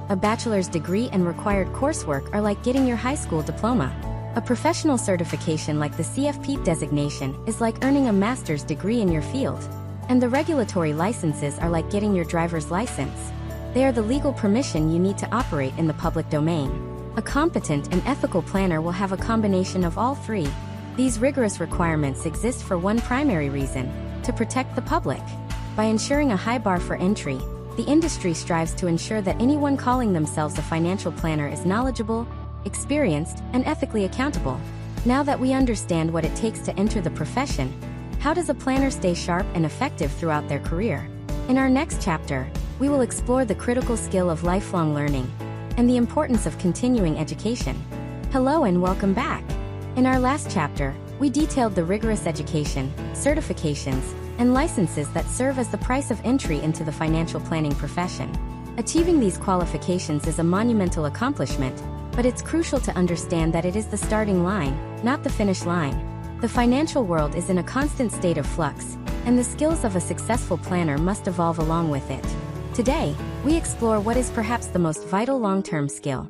A bachelor's degree and required coursework are like getting your high school diploma. A professional certification like the CFP designation is like earning a master's degree in your field. And the regulatory licenses are like getting your driver's license. They are the legal permission you need to operate in the public domain. A competent and ethical planner will have a combination of all three. These rigorous requirements exist for one primary reason: to protect the public. By ensuring a high bar for entry, the industry strives to ensure that anyone calling themselves a financial planner is knowledgeable, experienced, and ethically accountable. Now that we understand what it takes to enter the profession, how does a planner stay sharp and effective throughout their career? In our next chapter, we will explore the critical skill of lifelong learning and the importance of continuing education. Hello and welcome back. In our last chapter, we detailed the rigorous education, certifications, and licenses that serve as the price of entry into the financial planning profession. Achieving these qualifications is a monumental accomplishment, but it's crucial to understand that it is the starting line, not the finish line. The financial world is in a constant state of flux, and the skills of a successful planner must evolve along with it. Today, we explore what is perhaps the most vital long-term skill: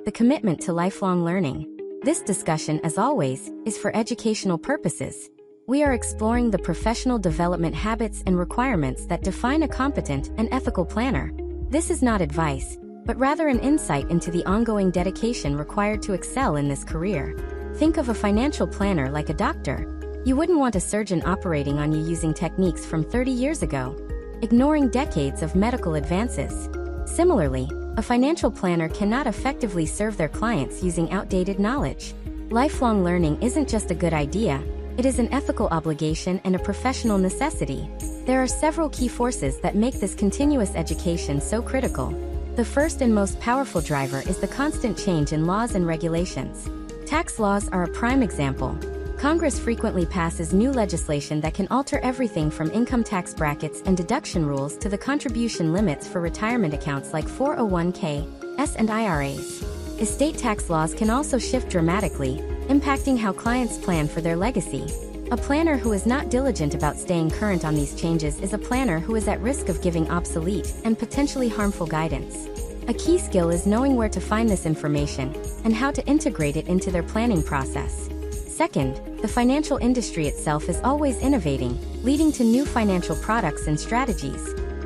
the commitment to lifelong learning. This discussion, as always, is for educational purposes. We are exploring the professional development habits and requirements that define a competent and ethical planner. This is not advice, but rather an insight into the ongoing dedication required to excel in this career. Think of a financial planner like a doctor. You wouldn't want a surgeon operating on you using techniques from 30 years ago, ignoring decades of medical advances. Similarly, a financial planner cannot effectively serve their clients using outdated knowledge. Lifelong learning isn't just a good idea, it is an ethical obligation and a professional necessity. There are several key forces that make this continuous education so critical. The first and most powerful driver is the constant change in laws and regulations. Tax laws are a prime example. Congress frequently passes new legislation that can alter everything from income tax brackets and deduction rules to the contribution limits for retirement accounts like 401(k)s and IRAs. Estate tax laws can also shift dramatically, impacting how clients plan for their legacy. A planner who is not diligent about staying current on these changes is a planner who is at risk of giving obsolete and potentially harmful guidance. A key skill is knowing where to find this information and how to integrate it into their planning process. Second, the financial industry itself is always innovating, leading to new financial products and strategies.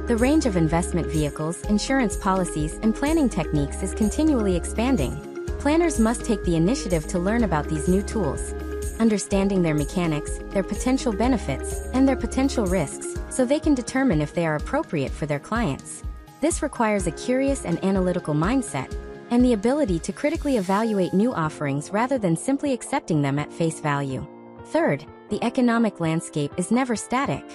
The range of investment vehicles, insurance policies, and planning techniques is continually expanding. Planners must take the initiative to learn about these new tools, understanding their mechanics, their potential benefits, and their potential risks, so they can determine if they are appropriate for their clients. This requires a curious and analytical mindset, and the ability to critically evaluate new offerings rather than simply accepting them at face value. Third, the economic landscape is never static.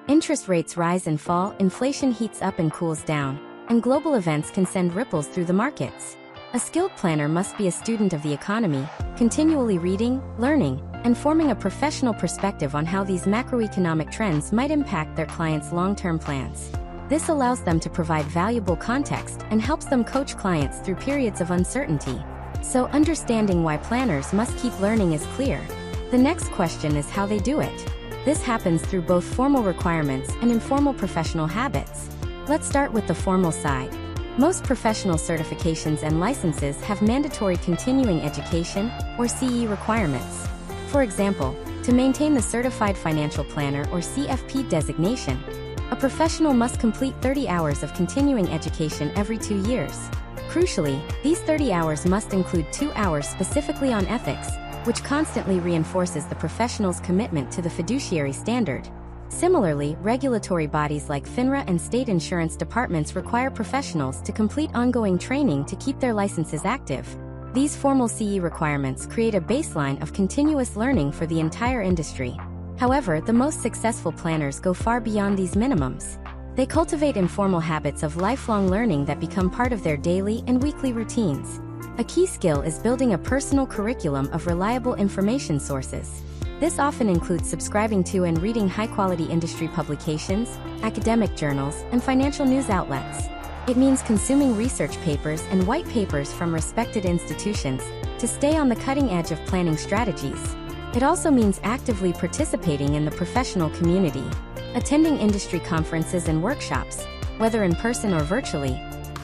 Interest rates rise and fall, inflation heats up and cools down, and global events can send ripples through the markets. A skilled planner must be a student of the economy, continually reading, learning, and forming a professional perspective on how these macroeconomic trends might impact their clients' long-term plans. This allows them to provide valuable context and helps them coach clients through periods of uncertainty. So understanding why planners must keep learning is clear. The next question is how they do it. This happens through both formal requirements and informal professional habits. Let's start with the formal side. Most professional certifications and licenses have mandatory continuing education, or CE requirements. For example, to maintain the Certified Financial Planner or CFP designation, a professional must complete 30 hours of continuing education every 2 years. Crucially, these 30 hours must include 2 hours specifically on ethics, which constantly reinforces the professional's commitment to the fiduciary standard. Similarly, regulatory bodies like FINRA and state insurance departments require professionals to complete ongoing training to keep their licenses active. These formal CE requirements create a baseline of continuous learning for the entire industry. However, the most successful planners go far beyond these minimums. They cultivate informal habits of lifelong learning that become part of their daily and weekly routines. A key skill is building a personal curriculum of reliable information sources. This often includes subscribing to and reading high-quality industry publications, academic journals, and financial news outlets. It means consuming research papers and white papers from respected institutions to stay on the cutting edge of planning strategies. It also means actively participating in the professional community. Attending industry conferences and workshops, whether in person or virtually,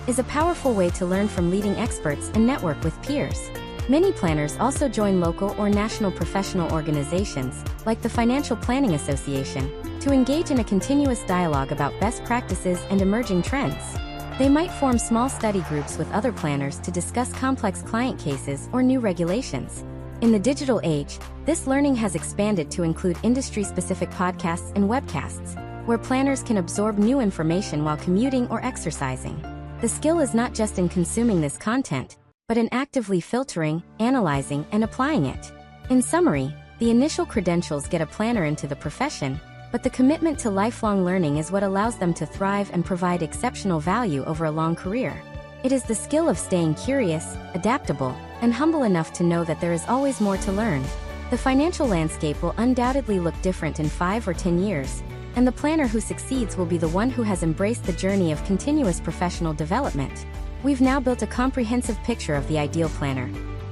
is a powerful way to learn from leading experts and network with peers. Many planners also join local or national professional organizations, like the Financial Planning Association, to engage in a continuous dialogue about best practices and emerging trends. They might form small study groups with other planners to discuss complex client cases or new regulations. In the digital age, this learning has expanded to include industry-specific podcasts and webcasts, where planners can absorb new information while commuting or exercising. The skill is not just in consuming this content, but in actively filtering, analyzing, and applying it. In summary, the initial credentials get a planner into the profession, but the commitment to lifelong learning is what allows them to thrive and provide exceptional value over a long career. It is the skill of staying curious, adaptable, and humble enough to know that there is always more to learn. The financial landscape will undoubtedly look different in 5 or 10 years, and the planner who succeeds will be the one who has embraced the journey of continuous professional development. We've now built a comprehensive picture of the ideal planner,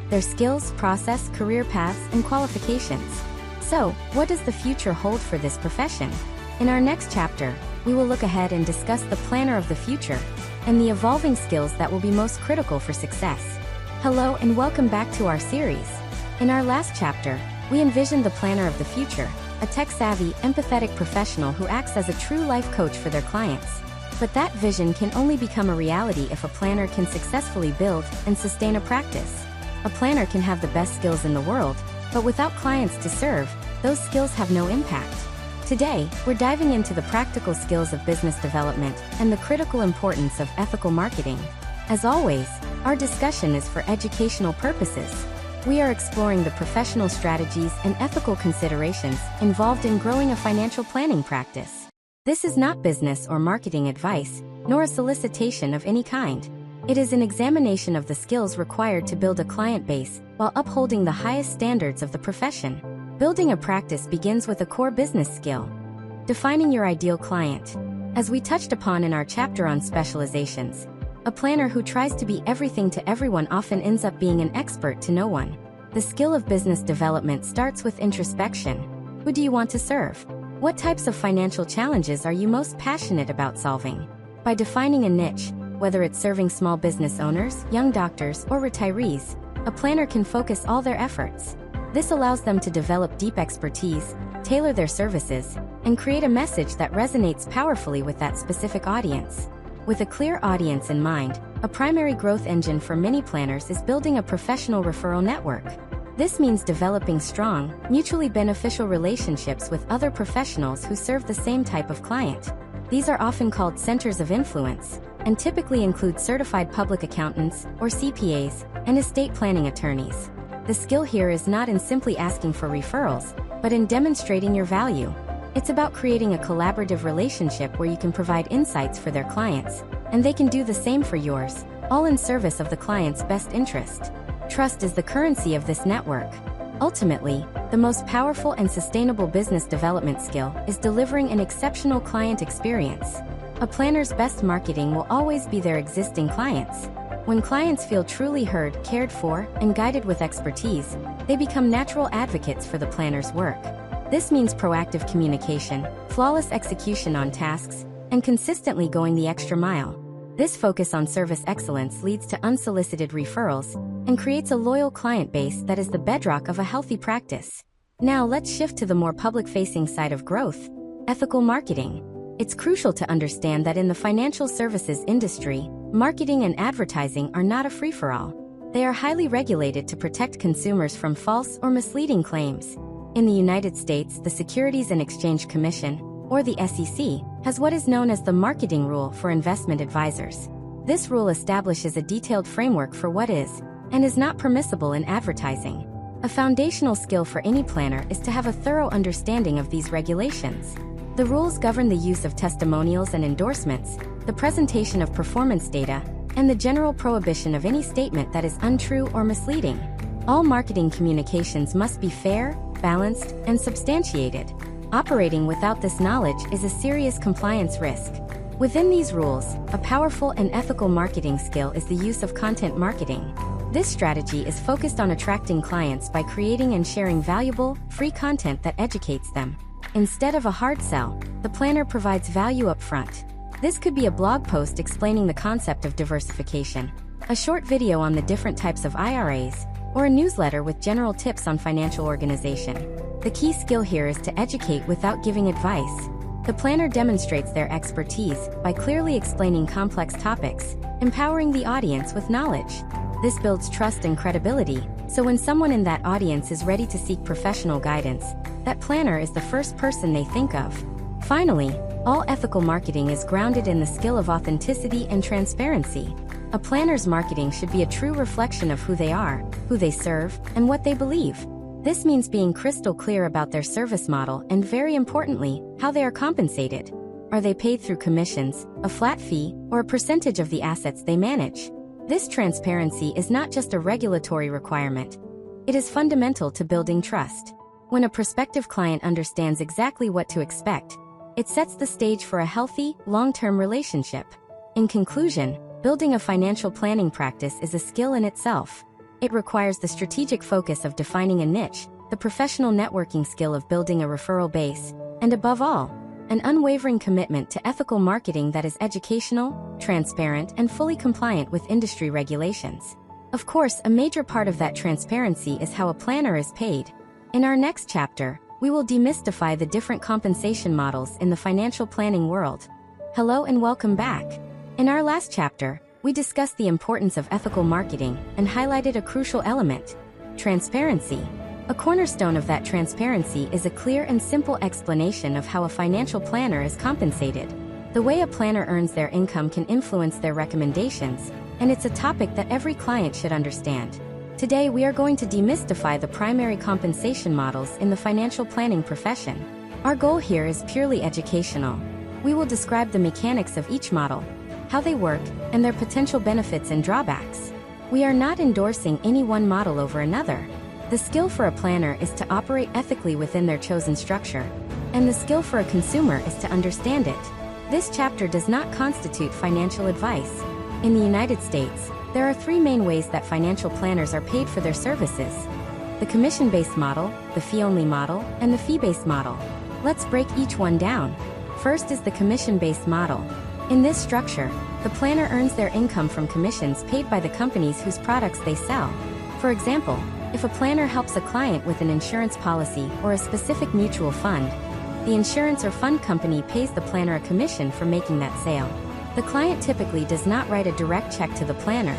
their skills, process, career paths, and qualifications. So, what does the future hold for this profession? In our next chapter, we will look ahead and discuss the planner of the future and the evolving skills that will be most critical for success. Hello and welcome back to our series. In our last chapter, we envisioned the planner of the future, a tech-savvy, empathetic professional who acts as a true life coach for their clients. But that vision can only become a reality if a planner can successfully build and sustain a practice. A planner can have the best skills in the world, but without clients to serve, those skills have no impact. Today, we're diving into the practical skills of business development and the critical importance of ethical marketing. As always, our discussion is for educational purposes. We are exploring the professional strategies and ethical considerations involved in growing a financial planning practice. This is not business or marketing advice, nor a solicitation of any kind. It is an examination of the skills required to build a client base while upholding the highest standards of the profession. Building a practice begins with a core business skill: defining your ideal client. As we touched upon in our chapter on specializations, a planner who tries to be everything to everyone often ends up being an expert to no one. The skill of business development starts with introspection. Who do you want to serve? What types of financial challenges are you most passionate about solving? By defining a niche, whether it's serving small business owners, young doctors, or retirees, a planner can focus all their efforts. This allows them to develop deep expertise, tailor their services, and create a message that resonates powerfully with that specific audience. With a clear audience in mind, a primary growth engine for many planners is building a professional referral network. This means developing strong, mutually beneficial relationships with other professionals who serve the same type of client. These are often called centers of influence, and typically include certified public accountants, or CPAs, and estate planning attorneys. The skill here is not in simply asking for referrals, but in demonstrating your value. It's about creating a collaborative relationship where you can provide insights for their clients, and they can do the same for yours, all in service of the client's best interest. Trust is the currency of this network. Ultimately, the most powerful and sustainable business development skill is delivering an exceptional client experience. A planner's best marketing will always be their existing clients. When clients feel truly heard, cared for, and guided with expertise, they become natural advocates for the planner's work. This means proactive communication, flawless execution on tasks, and consistently going the extra mile. This focus on service excellence leads to unsolicited referrals and creates a loyal client base that is the bedrock of a healthy practice. Now let's shift to the more public-facing side of growth: ethical marketing. It's crucial to understand that in the financial services industry, marketing and advertising are not a free-for-all. They are highly regulated to protect consumers from false or misleading claims. In the United States, the Securities and Exchange Commission, or the SEC, has what is known as the Marketing Rule for Investment Advisors. This rule establishes a detailed framework for what is and is not permissible in advertising. A foundational skill for any planner is to have a thorough understanding of these regulations. The rules govern the use of testimonials and endorsements, the presentation of performance data, and the general prohibition of any statement that is untrue or misleading. All marketing communications must be fair, balanced, and substantiated. Operating without this knowledge is a serious compliance risk. Within these rules, a powerful and ethical marketing skill is the use of content marketing. This strategy is focused on attracting clients by creating and sharing valuable, free content that educates them. Instead of a hard sell, the planner provides value up front. This could be a blog post explaining the concept of diversification, a short video on the different types of IRAs, or a newsletter with general tips on financial organization. The key skill here is to educate without giving advice. The planner demonstrates their expertise by clearly explaining complex topics, empowering the audience with knowledge. This builds trust and credibility, so when someone in that audience is ready to seek professional guidance, that planner is the first person they think of. Finally, all ethical marketing is grounded in the skill of authenticity and transparency. A planner's marketing should be a true reflection of who they are, who they serve, and what they believe. This means being crystal clear about their service model and, very importantly, how they are compensated. Are they paid through commissions, a flat fee, or a percentage of the assets they manage? This transparency is not just a regulatory requirement. It is fundamental to building trust. When a prospective client understands exactly what to expect, it sets the stage for a healthy, long-term relationship. In conclusion, building a financial planning practice is a skill in itself. It requires the strategic focus of defining a niche, the professional networking skill of building a referral base, and above all, an unwavering commitment to ethical marketing that is educational, transparent, and fully compliant with industry regulations. Of course, a major part of that transparency is how a planner is paid. In our next chapter, we will demystify the different compensation models in the financial planning world. Hello and welcome back. In our last chapter, we discussed the importance of ethical marketing and highlighted a crucial element: transparency. A cornerstone of that transparency is a clear and simple explanation of how a financial planner is compensated. The way a planner earns their income can influence their recommendations, and it's a topic that every client should understand. Today we are going to demystify the primary compensation models in the financial planning profession. Our goal here is purely educational. We will describe the mechanics of each model, how they work, and their potential benefits and drawbacks. We are not endorsing any one model over another. The skill for a planner is to operate ethically within their chosen structure, and the skill for a consumer is to understand it. This chapter does not constitute financial advice. In the United States, there are three main ways that financial planners are paid for their services: the commission-based model, the fee-only model, and the fee-based model. Let's break each one down. First is the commission-based model. In this structure, the planner earns their income from commissions paid by the companies whose products they sell. For example, if a planner helps a client with an insurance policy or a specific mutual fund, the insurance or fund company pays the planner a commission for making that sale. The client typically does not write a direct check to the planner.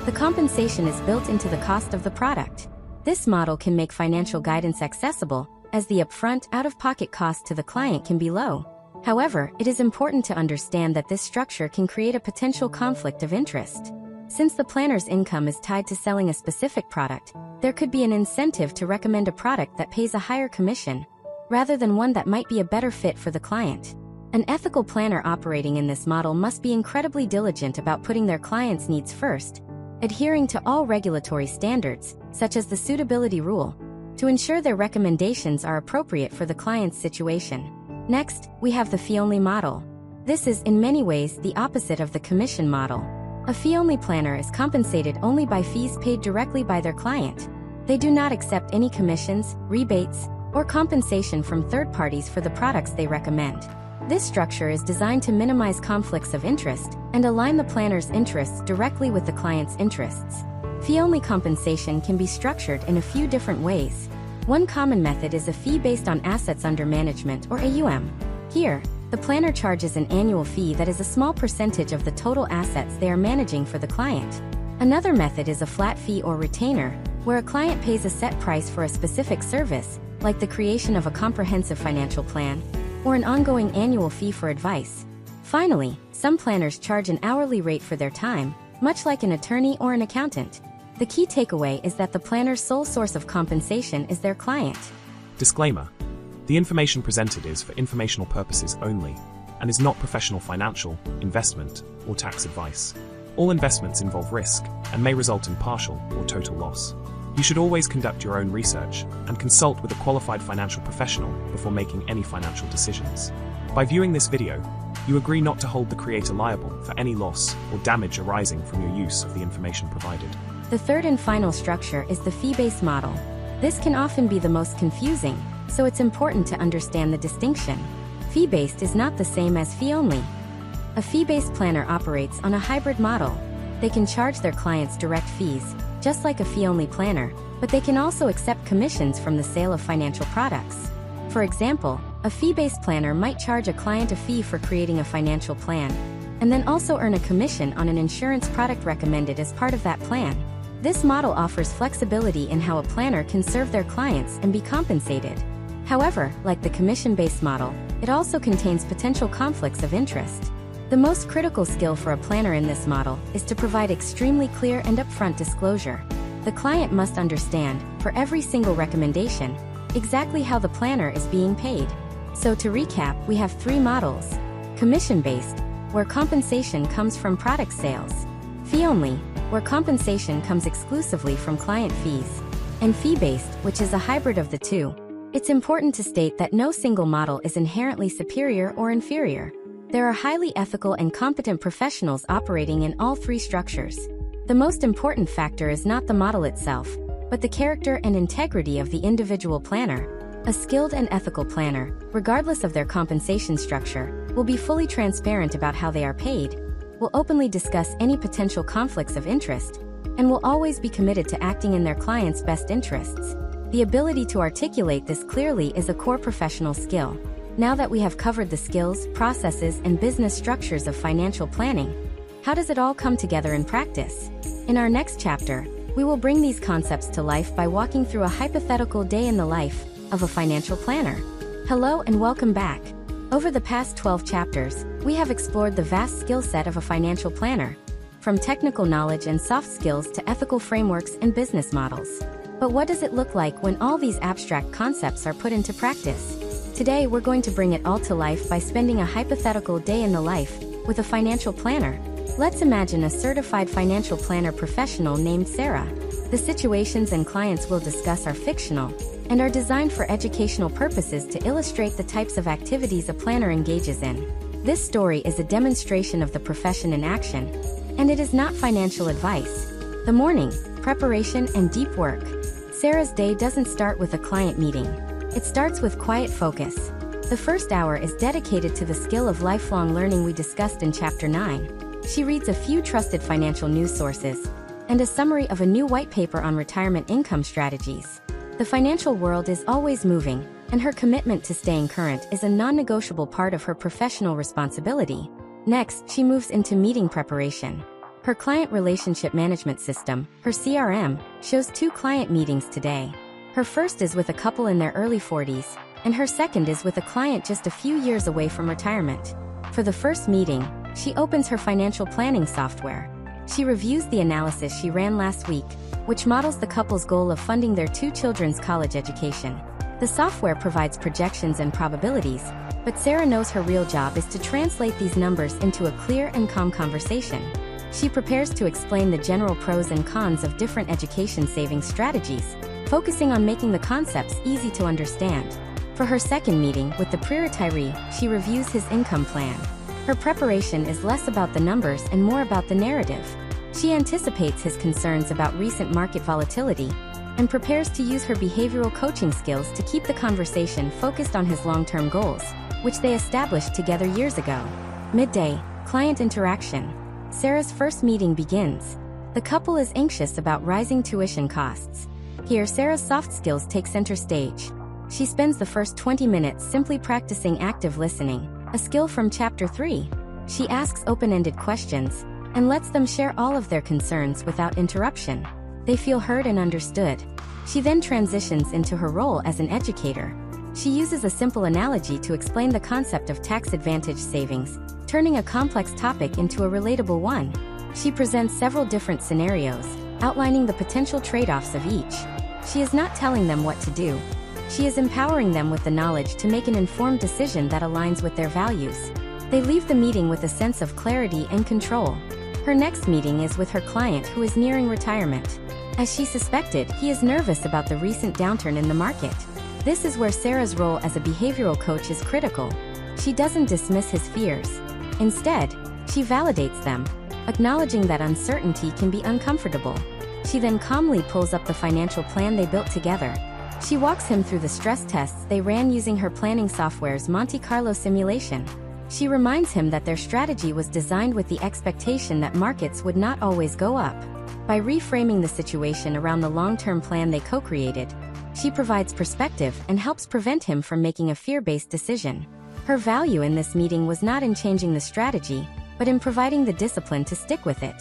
The compensation is built into the cost of the product. This model can make financial guidance accessible, as the upfront, out-of-pocket cost to the client can be low. However, it is important to understand that this structure can create a potential conflict of interest. Since the planner's income is tied to selling a specific product, there could be an incentive to recommend a product that pays a higher commission, rather than one that might be a better fit for the client. An ethical planner operating in this model must be incredibly diligent about putting their clients' needs first, adhering to all regulatory standards, such as the suitability rule, to ensure their recommendations are appropriate for the client's situation. Next, we have the fee-only model. This is, in many ways, the opposite of the commission model. A fee-only planner is compensated only by fees paid directly by their client. They do not accept any commissions, rebates, or compensation from third parties for the products they recommend. This structure is designed to minimize conflicts of interest and align the planner's interests directly with the client's interests. Fee-only compensation can be structured in a few different ways. One common method is a fee based on assets under management, or AUM. Here, the planner charges an annual fee that is a small percentage of the total assets they are managing for the client. Another method is a flat fee or retainer, where a client pays a set price for a specific service, like the creation of a comprehensive financial plan, or an ongoing annual fee for advice. Finally, some planners charge an hourly rate for their time, much like an attorney or an accountant. The key takeaway is that the planner's sole source of compensation is their client. Disclaimer: the information presented is for informational purposes only and is not professional financial, investment, or tax advice. All investments involve risk and may result in partial or total loss. You should always conduct your own research and consult with a qualified financial professional before making any financial decisions. By viewing this video, you agree not to hold the creator liable for any loss or damage arising from your use of the information provided. The third and final structure is the fee-based model. This can often be the most confusing, so it's important to understand the distinction. Fee-based is not the same as fee-only. A fee-based planner operates on a hybrid model. They can charge their clients direct fees, just like a fee-only planner, but they can also accept commissions from the sale of financial products. For example, a fee-based planner might charge a client a fee for creating a financial plan, and then also earn a commission on an insurance product recommended as part of that plan. This model offers flexibility in how a planner can serve their clients and be compensated. However, like the commission-based model, it also contains potential conflicts of interest. The most critical skill for a planner in this model is to provide extremely clear and upfront disclosure. The client must understand, for every single recommendation, exactly how the planner is being paid. So to recap, we have three models: commission-based, where compensation comes from product sales; fee-only, where compensation comes exclusively from client fees; and fee-based, which is a hybrid of the two. It's important to state that no single model is inherently superior or inferior. There are highly ethical and competent professionals operating in all three structures. The most important factor is not the model itself, but the character and integrity of the individual planner. A skilled and ethical planner, regardless of their compensation structure, will be fully transparent about how they are paid, will openly discuss any potential conflicts of interest, and will always be committed to acting in their clients' best interests. The ability to articulate this clearly is a core professional skill. Now that we have covered the skills, processes, and business structures of financial planning, how does it all come together in practice? In our next chapter, we will bring these concepts to life by walking through a hypothetical day in the life of a financial planner. Hello and welcome back. Over the past 12 chapters, we have explored the vast skill set of a financial planner, from technical knowledge and soft skills to ethical frameworks and business models. But what does it look like when all these abstract concepts are put into practice? Today we're going to bring it all to life by spending a hypothetical day in the life with a financial planner. Let's imagine a certified financial planner professional named Sarah. The situations and clients we'll discuss are fictional and are designed for educational purposes to illustrate the types of activities a planner engages in. This story is a demonstration of the profession in action, and it is not financial advice. The morning, preparation, and deep work. Sarah's day doesn't start with a client meeting. It starts with quiet focus. The first hour is dedicated to the skill of lifelong learning we discussed in Chapter 9. She reads a few trusted financial news sources and a summary of a new white paper on retirement income strategies. The financial world is always moving, and her commitment to staying current is a non-negotiable part of her professional responsibility. Next, she moves into meeting preparation. Her client relationship management system, her CRM, shows 2 client meetings today. Her first is with a couple in their early 40s, and her second is with a client just a few years away from retirement. For the first meeting, she opens her financial planning software. She reviews the analysis she ran last week, which models the couple's goal of funding their 2 children's college education. The software provides projections and probabilities, but Sarah knows her real job is to translate these numbers into a clear and calm conversation. She prepares to explain the general pros and cons of different education savings strategies, focusing on making the concepts easy to understand. For her second meeting with the pre-retiree, she reviews his income plan. Her preparation is less about the numbers and more about the narrative. She anticipates his concerns about recent market volatility and prepares to use her behavioral coaching skills to keep the conversation focused on his long-term goals, which they established together years ago. Midday, client interaction. Sarah's first meeting begins. The couple is anxious about rising tuition costs. Here, Sarah's soft skills take center stage. She spends the first 20 minutes simply practicing active listening, a skill from Chapter 3. She asks open-ended questions and lets them share all of their concerns without interruption. They feel heard and understood. She then transitions into her role as an educator. She uses a simple analogy to explain the concept of tax advantage savings, turning a complex topic into a relatable one. She presents several different scenarios, outlining the potential trade-offs of each. She is not telling them what to do. She is empowering them with the knowledge to make an informed decision that aligns with their values. They leave the meeting with a sense of clarity and control. Her next meeting is with her client who is nearing retirement. As she suspected, he is nervous about the recent downturn in the market. This is where Sarah's role as a behavioral coach is critical. She doesn't dismiss his fears. Instead, she validates them, acknowledging that uncertainty can be uncomfortable. She then calmly pulls up the financial plan they built together. She walks him through the stress tests they ran using her planning software's Monte Carlo simulation. She reminds him that their strategy was designed with the expectation that markets would not always go up. By reframing the situation around the long-term plan they co-created, she provides perspective and helps prevent him from making a fear-based decision. Her value in this meeting was not in changing the strategy, but in providing the discipline to stick with it.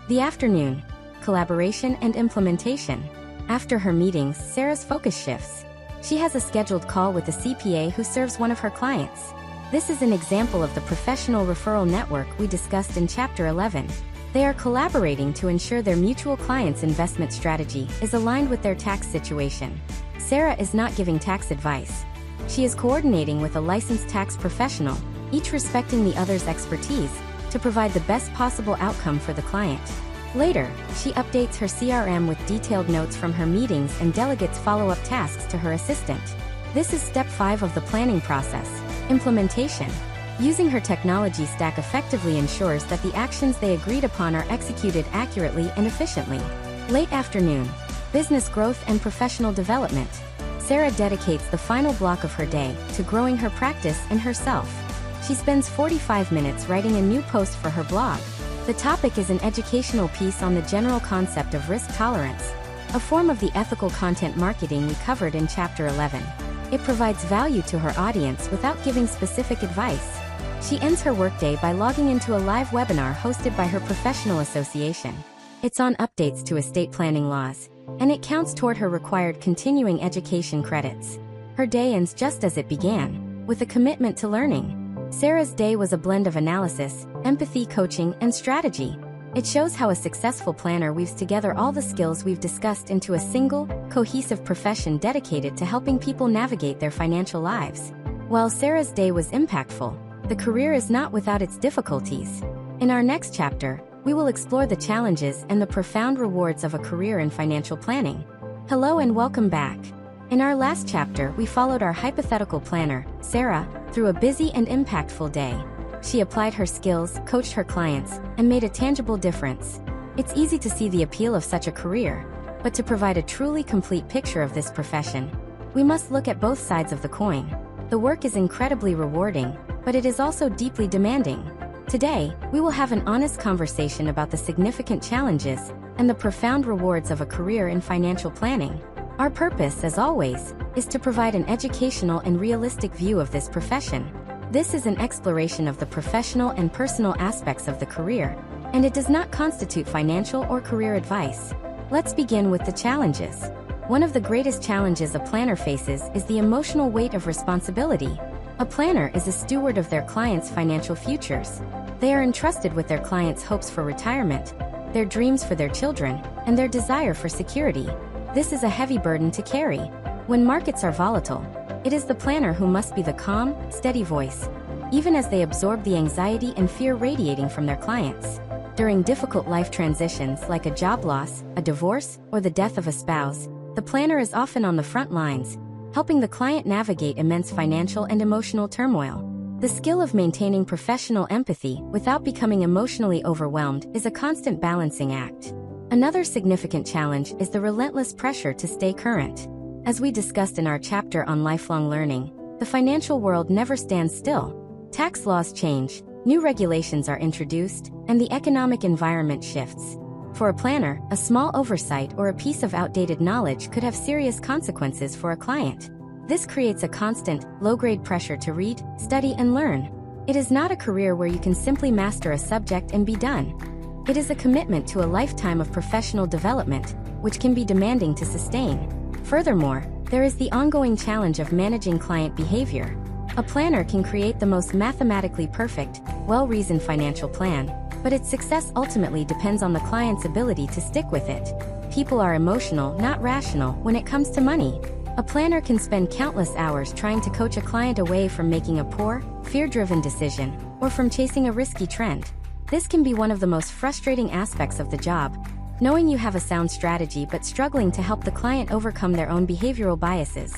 The afternoon, collaboration and implementation. After her meetings, Sarah's focus shifts. She has a scheduled call with a CPA who serves one of her clients. This is an example of the professional referral network we discussed in Chapter 11. They are collaborating to ensure their mutual client's investment strategy is aligned with their tax situation. Sarah is not giving tax advice. She is coordinating with a licensed tax professional, each respecting the other's expertise, to provide the best possible outcome for the client. Later, she updates her CRM with detailed notes from her meetings and delegates follow-up tasks to her assistant. This is step 5 of the planning process, implementation. Using her technology stack effectively ensures that the actions they agreed upon are executed accurately and efficiently. Late afternoon, business growth and professional development. Sarah dedicates the final block of her day to growing her practice and herself. She spends 45 minutes writing a new post for her blog. The topic is an educational piece on the general concept of risk tolerance, a form of the ethical content marketing we covered in Chapter 11. It provides value to her audience without giving specific advice. She ends her workday by logging into a live webinar hosted by her professional association. It's on updates to estate planning laws, and it counts toward her required continuing education credits. Her day ends just as it began, with a commitment to learning. Sarah's day was a blend of analysis, empathy, coaching, and strategy. It shows how a successful planner weaves together all the skills we've discussed into a single, cohesive profession dedicated to helping people navigate their financial lives. While Sarah's day was impactful, the career is not without its difficulties. In our next chapter, we will explore the challenges and the profound rewards of a career in financial planning. Hello and welcome back. In our last chapter, we followed our hypothetical planner, Sarah, through a busy and impactful day. She applied her skills, coached her clients, and made a tangible difference. It's easy to see the appeal of such a career, but to provide a truly complete picture of this profession, we must look at both sides of the coin. The work is incredibly rewarding, but it is also deeply demanding. Today, we will have an honest conversation about the significant challenges and the profound rewards of a career in financial planning. Our purpose, as always, is to provide an educational and realistic view of this profession. This is an exploration of the professional and personal aspects of the career, and it does not constitute financial or career advice. Let's begin with the challenges. One of the greatest challenges a planner faces is the emotional weight of responsibility. A planner is a steward of their clients' financial futures. They are entrusted with their clients' hopes for retirement, their dreams for their children, and their desire for security. This is a heavy burden to carry. When markets are volatile, it is the planner who must be the calm, steady voice, even as they absorb the anxiety and fear radiating from their clients. During difficult life transitions like a job loss, a divorce, or the death of a spouse, the planner is often on the front lines, helping the client navigate immense financial and emotional turmoil. The skill of maintaining professional empathy without becoming emotionally overwhelmed is a constant balancing act. Another significant challenge is the relentless pressure to stay current. As we discussed in our chapter on lifelong learning, the financial world never stands still. Tax laws change, new regulations are introduced, and the economic environment shifts. For a planner, a small oversight or a piece of outdated knowledge could have serious consequences for a client. This creates a constant, low-grade pressure to read, study, and learn. It is not a career where you can simply master a subject and be done. It is a commitment to a lifetime of professional development, which can be demanding to sustain. Furthermore, there is the ongoing challenge of managing client behavior. A planner can create the most mathematically perfect, well-reasoned financial plan, but its success ultimately depends on the client's ability to stick with it. people are emotional, not rational, when it comes to money. A planner can spend countless hours trying to coach a client away from making a poor, fear-driven decision, or from chasing a risky trend. This can be one of the most frustrating aspects of the job, knowing you have a sound strategy but struggling to help the client overcome their own behavioral biases.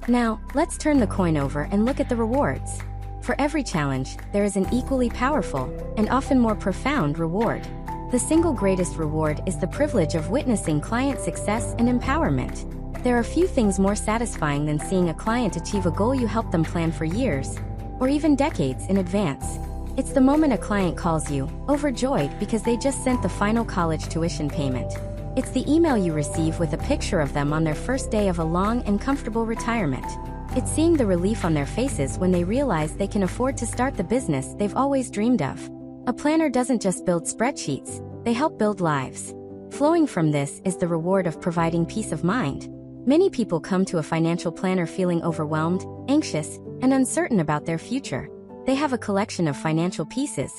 Now, let's turn the coin over and look at the rewards. For every challenge, there is an equally powerful, and often more profound, reward. The single greatest reward is the privilege of witnessing client success and empowerment. There are few things more satisfying than seeing a client achieve a goal you helped them plan for years, or even decades in advance. It's the moment a client calls you, overjoyed because they just sent the final college tuition payment. It's the email you receive with a picture of them on their first day of a long and comfortable retirement. It's seeing the relief on their faces when they realize they can afford to start the business they've always dreamed of. A planner doesn't just build spreadsheets, they help build lives. Flowing from this is the reward of providing peace of mind. Many people come to a financial planner feeling overwhelmed, anxious, and uncertain about their future. They have a collection of financial pieces,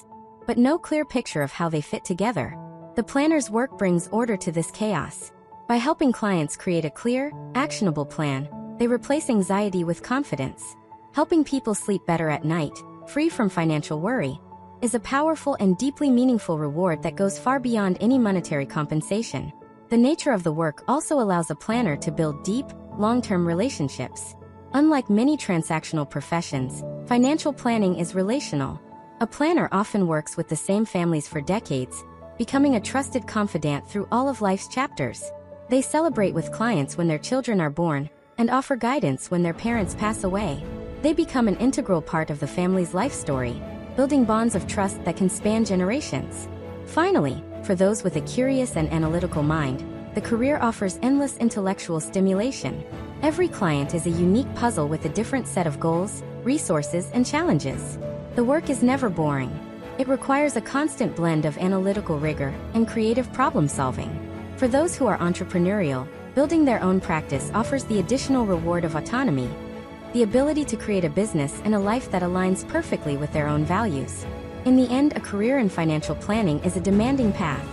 but no clear picture of how they fit together. The planner's work brings order to this chaos. By helping clients create a clear, actionable plan, they replace anxiety with confidence. Helping people sleep better at night, free from financial worry, is a powerful and deeply meaningful reward that goes far beyond any monetary compensation. The nature of the work also allows a planner to build deep, long-term relationships. Unlike many transactional professions, financial planning is relational. A planner often works with the same families for decades, becoming a trusted confidant through all of life's chapters. They celebrate with clients when their children are born, and offer guidance when their parents pass away. They become an integral part of the family's life story, building bonds of trust that can span generations. Finally, for those with a curious and analytical mind, the career offers endless intellectual stimulation. Every client is a unique puzzle with a different set of goals, resources, and challenges. The work is never boring. It requires a constant blend of analytical rigor and creative problem-solving. For those who are entrepreneurial, building their own practice offers the additional reward of autonomy, the ability to create a business and a life that aligns perfectly with their own values. In the end, a career in financial planning is a demanding path.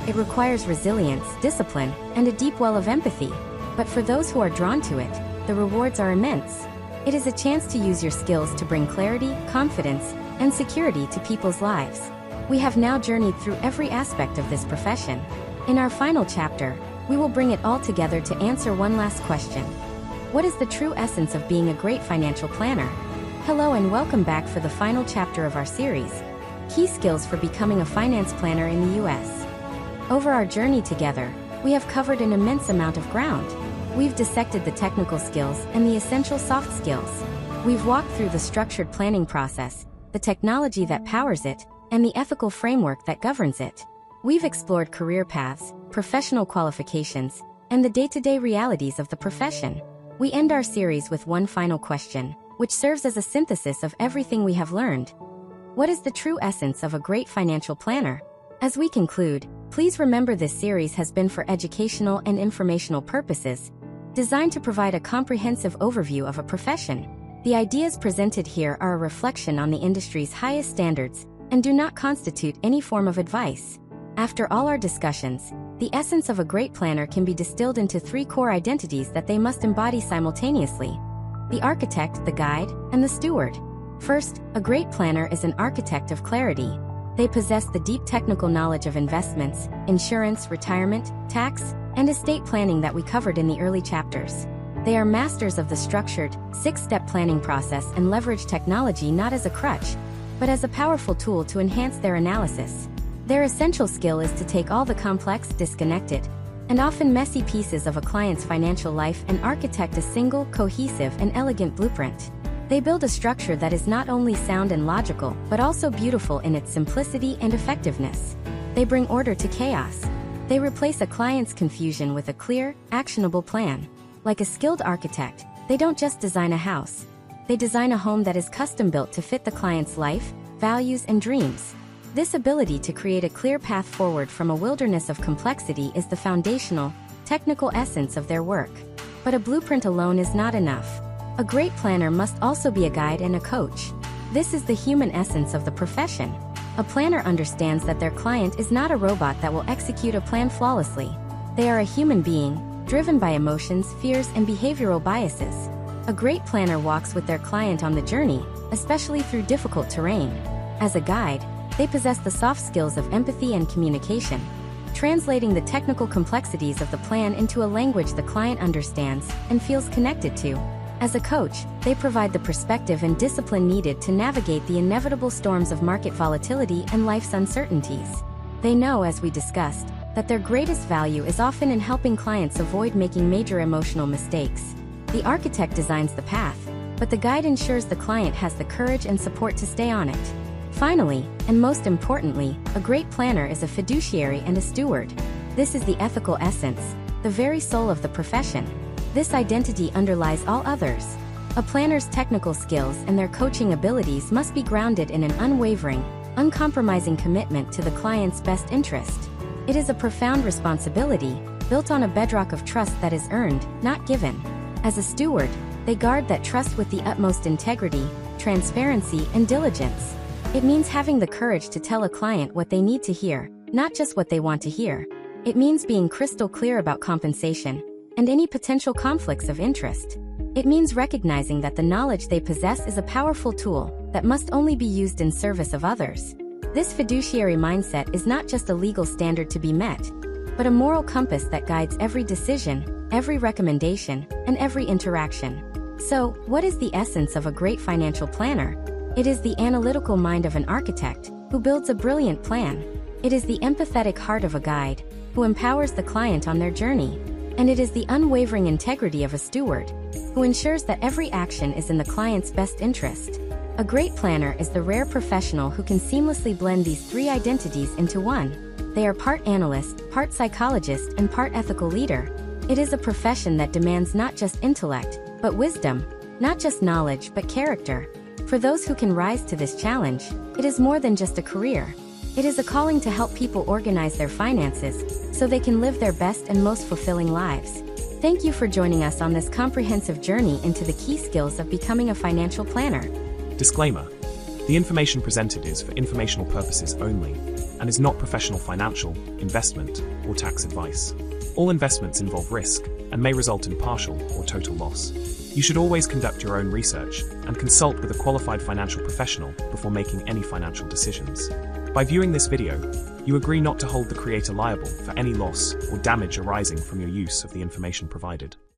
It requires resilience, discipline, and a deep well of empathy. But for those who are drawn to it, the rewards are immense. It is a chance to use your skills to bring clarity, confidence, and security to people's lives. We have now journeyed through every aspect of this profession. In our final chapter, we will bring it all together to answer one last question. What is the true essence of being a great financial planner? Hello and welcome back for the final chapter of our series, Key Skills for Becoming a Finance Planner in the U.S. Over our journey together, we have covered an immense amount of ground. We've dissected the technical skills and the essential soft skills. We've walked through the structured planning process, the technology that powers it, and the ethical framework that governs it. We've explored career paths, professional qualifications, and the day-to-day realities of the profession. We end our series with one final question, which serves as a synthesis of everything we have learned. What is the true essence of a great financial planner? As we conclude, please remember this series has been for educational and informational purposes, designed to provide a comprehensive overview of a profession. The ideas presented here are a reflection on the industry's highest standards and do not constitute any form of advice. After all our discussions, the essence of a great planner can be distilled into three core identities that they must embody simultaneously: the architect, the guide, and the steward. First, a great planner is an architect of clarity. They possess the deep technical knowledge of investments, insurance, retirement, tax, and estate planning that we covered in the early chapters. They are masters of the structured, six-step planning process and leverage technology not as a crutch, but as a powerful tool to enhance their analysis. Their essential skill is to take all the complex, disconnected, and often messy pieces of a client's financial life and architect a single, cohesive, and elegant blueprint. They build a structure that is not only sound and logical, but also beautiful in its simplicity and effectiveness. They bring order to chaos. They replace a client's confusion with a clear, actionable plan. Like a skilled architect, they don't just design a house. They design a home that is custom-built to fit the client's life, values, and dreams. This ability to create a clear path forward from a wilderness of complexity is the foundational, technical essence of their work. But a blueprint alone is not enough. A great planner must also be a guide and a coach. This is the human essence of the profession. A planner understands that their client is not a robot that will execute a plan flawlessly. They are a human being, driven by emotions, fears, and behavioral biases. A great planner walks with their client on the journey, especially through difficult terrain. As a guide, they possess the soft skills of empathy and communication, translating the technical complexities of the plan into a language the client understands and feels connected to. As a coach, they provide the perspective and discipline needed to navigate the inevitable storms of market volatility and life's uncertainties. They know, as we discussed, that their greatest value is often in helping clients avoid making major emotional mistakes. The architect designs the path, but the guide ensures the client has the courage and support to stay on it. Finally, and most importantly, a great planner is a fiduciary and a steward. This is the ethical essence, the very soul of the profession. This identity underlies all others. A planner's technical skills and their coaching abilities must be grounded in an unwavering, uncompromising commitment to the client's best interest. It is a profound responsibility, built on a bedrock of trust that is earned, not given. As a steward, they guard that trust with the utmost integrity, transparency, and diligence. It means having the courage to tell a client what they need to hear, not just what they want to hear. It means being crystal clear about compensation and any potential conflicts of interest. It means recognizing that the knowledge they possess is a powerful tool that must only be used in service of others. This fiduciary mindset is not just a legal standard to be met, but a moral compass that guides every decision, every recommendation, and every interaction. So, what is the essence of a great financial planner? It is the analytical mind of an architect who builds a brilliant plan. It is the empathetic heart of a guide who empowers the client on their journey. And it is the unwavering integrity of a steward who ensures that every action is in the client's best interest. A great planner is the rare professional who can seamlessly blend these three identities into one. They are part analyst, part psychologist, and part ethical leader. It is a profession that demands not just intellect, but wisdom, not just knowledge, but character. For those who can rise to this challenge, it is more than just a career. It is a calling to help people organize their finances so they can live their best and most fulfilling lives. Thank you for joining us on this comprehensive journey into the key skills of becoming a financial planner. Disclaimer: the information presented is for informational purposes only and is not professional financial, investment, or tax advice. All investments involve risk and may result in partial or total loss. You should always conduct your own research and consult with a qualified financial professional before making any financial decisions. By viewing this video, you agree not to hold the creator liable for any loss or damage arising from your use of the information provided.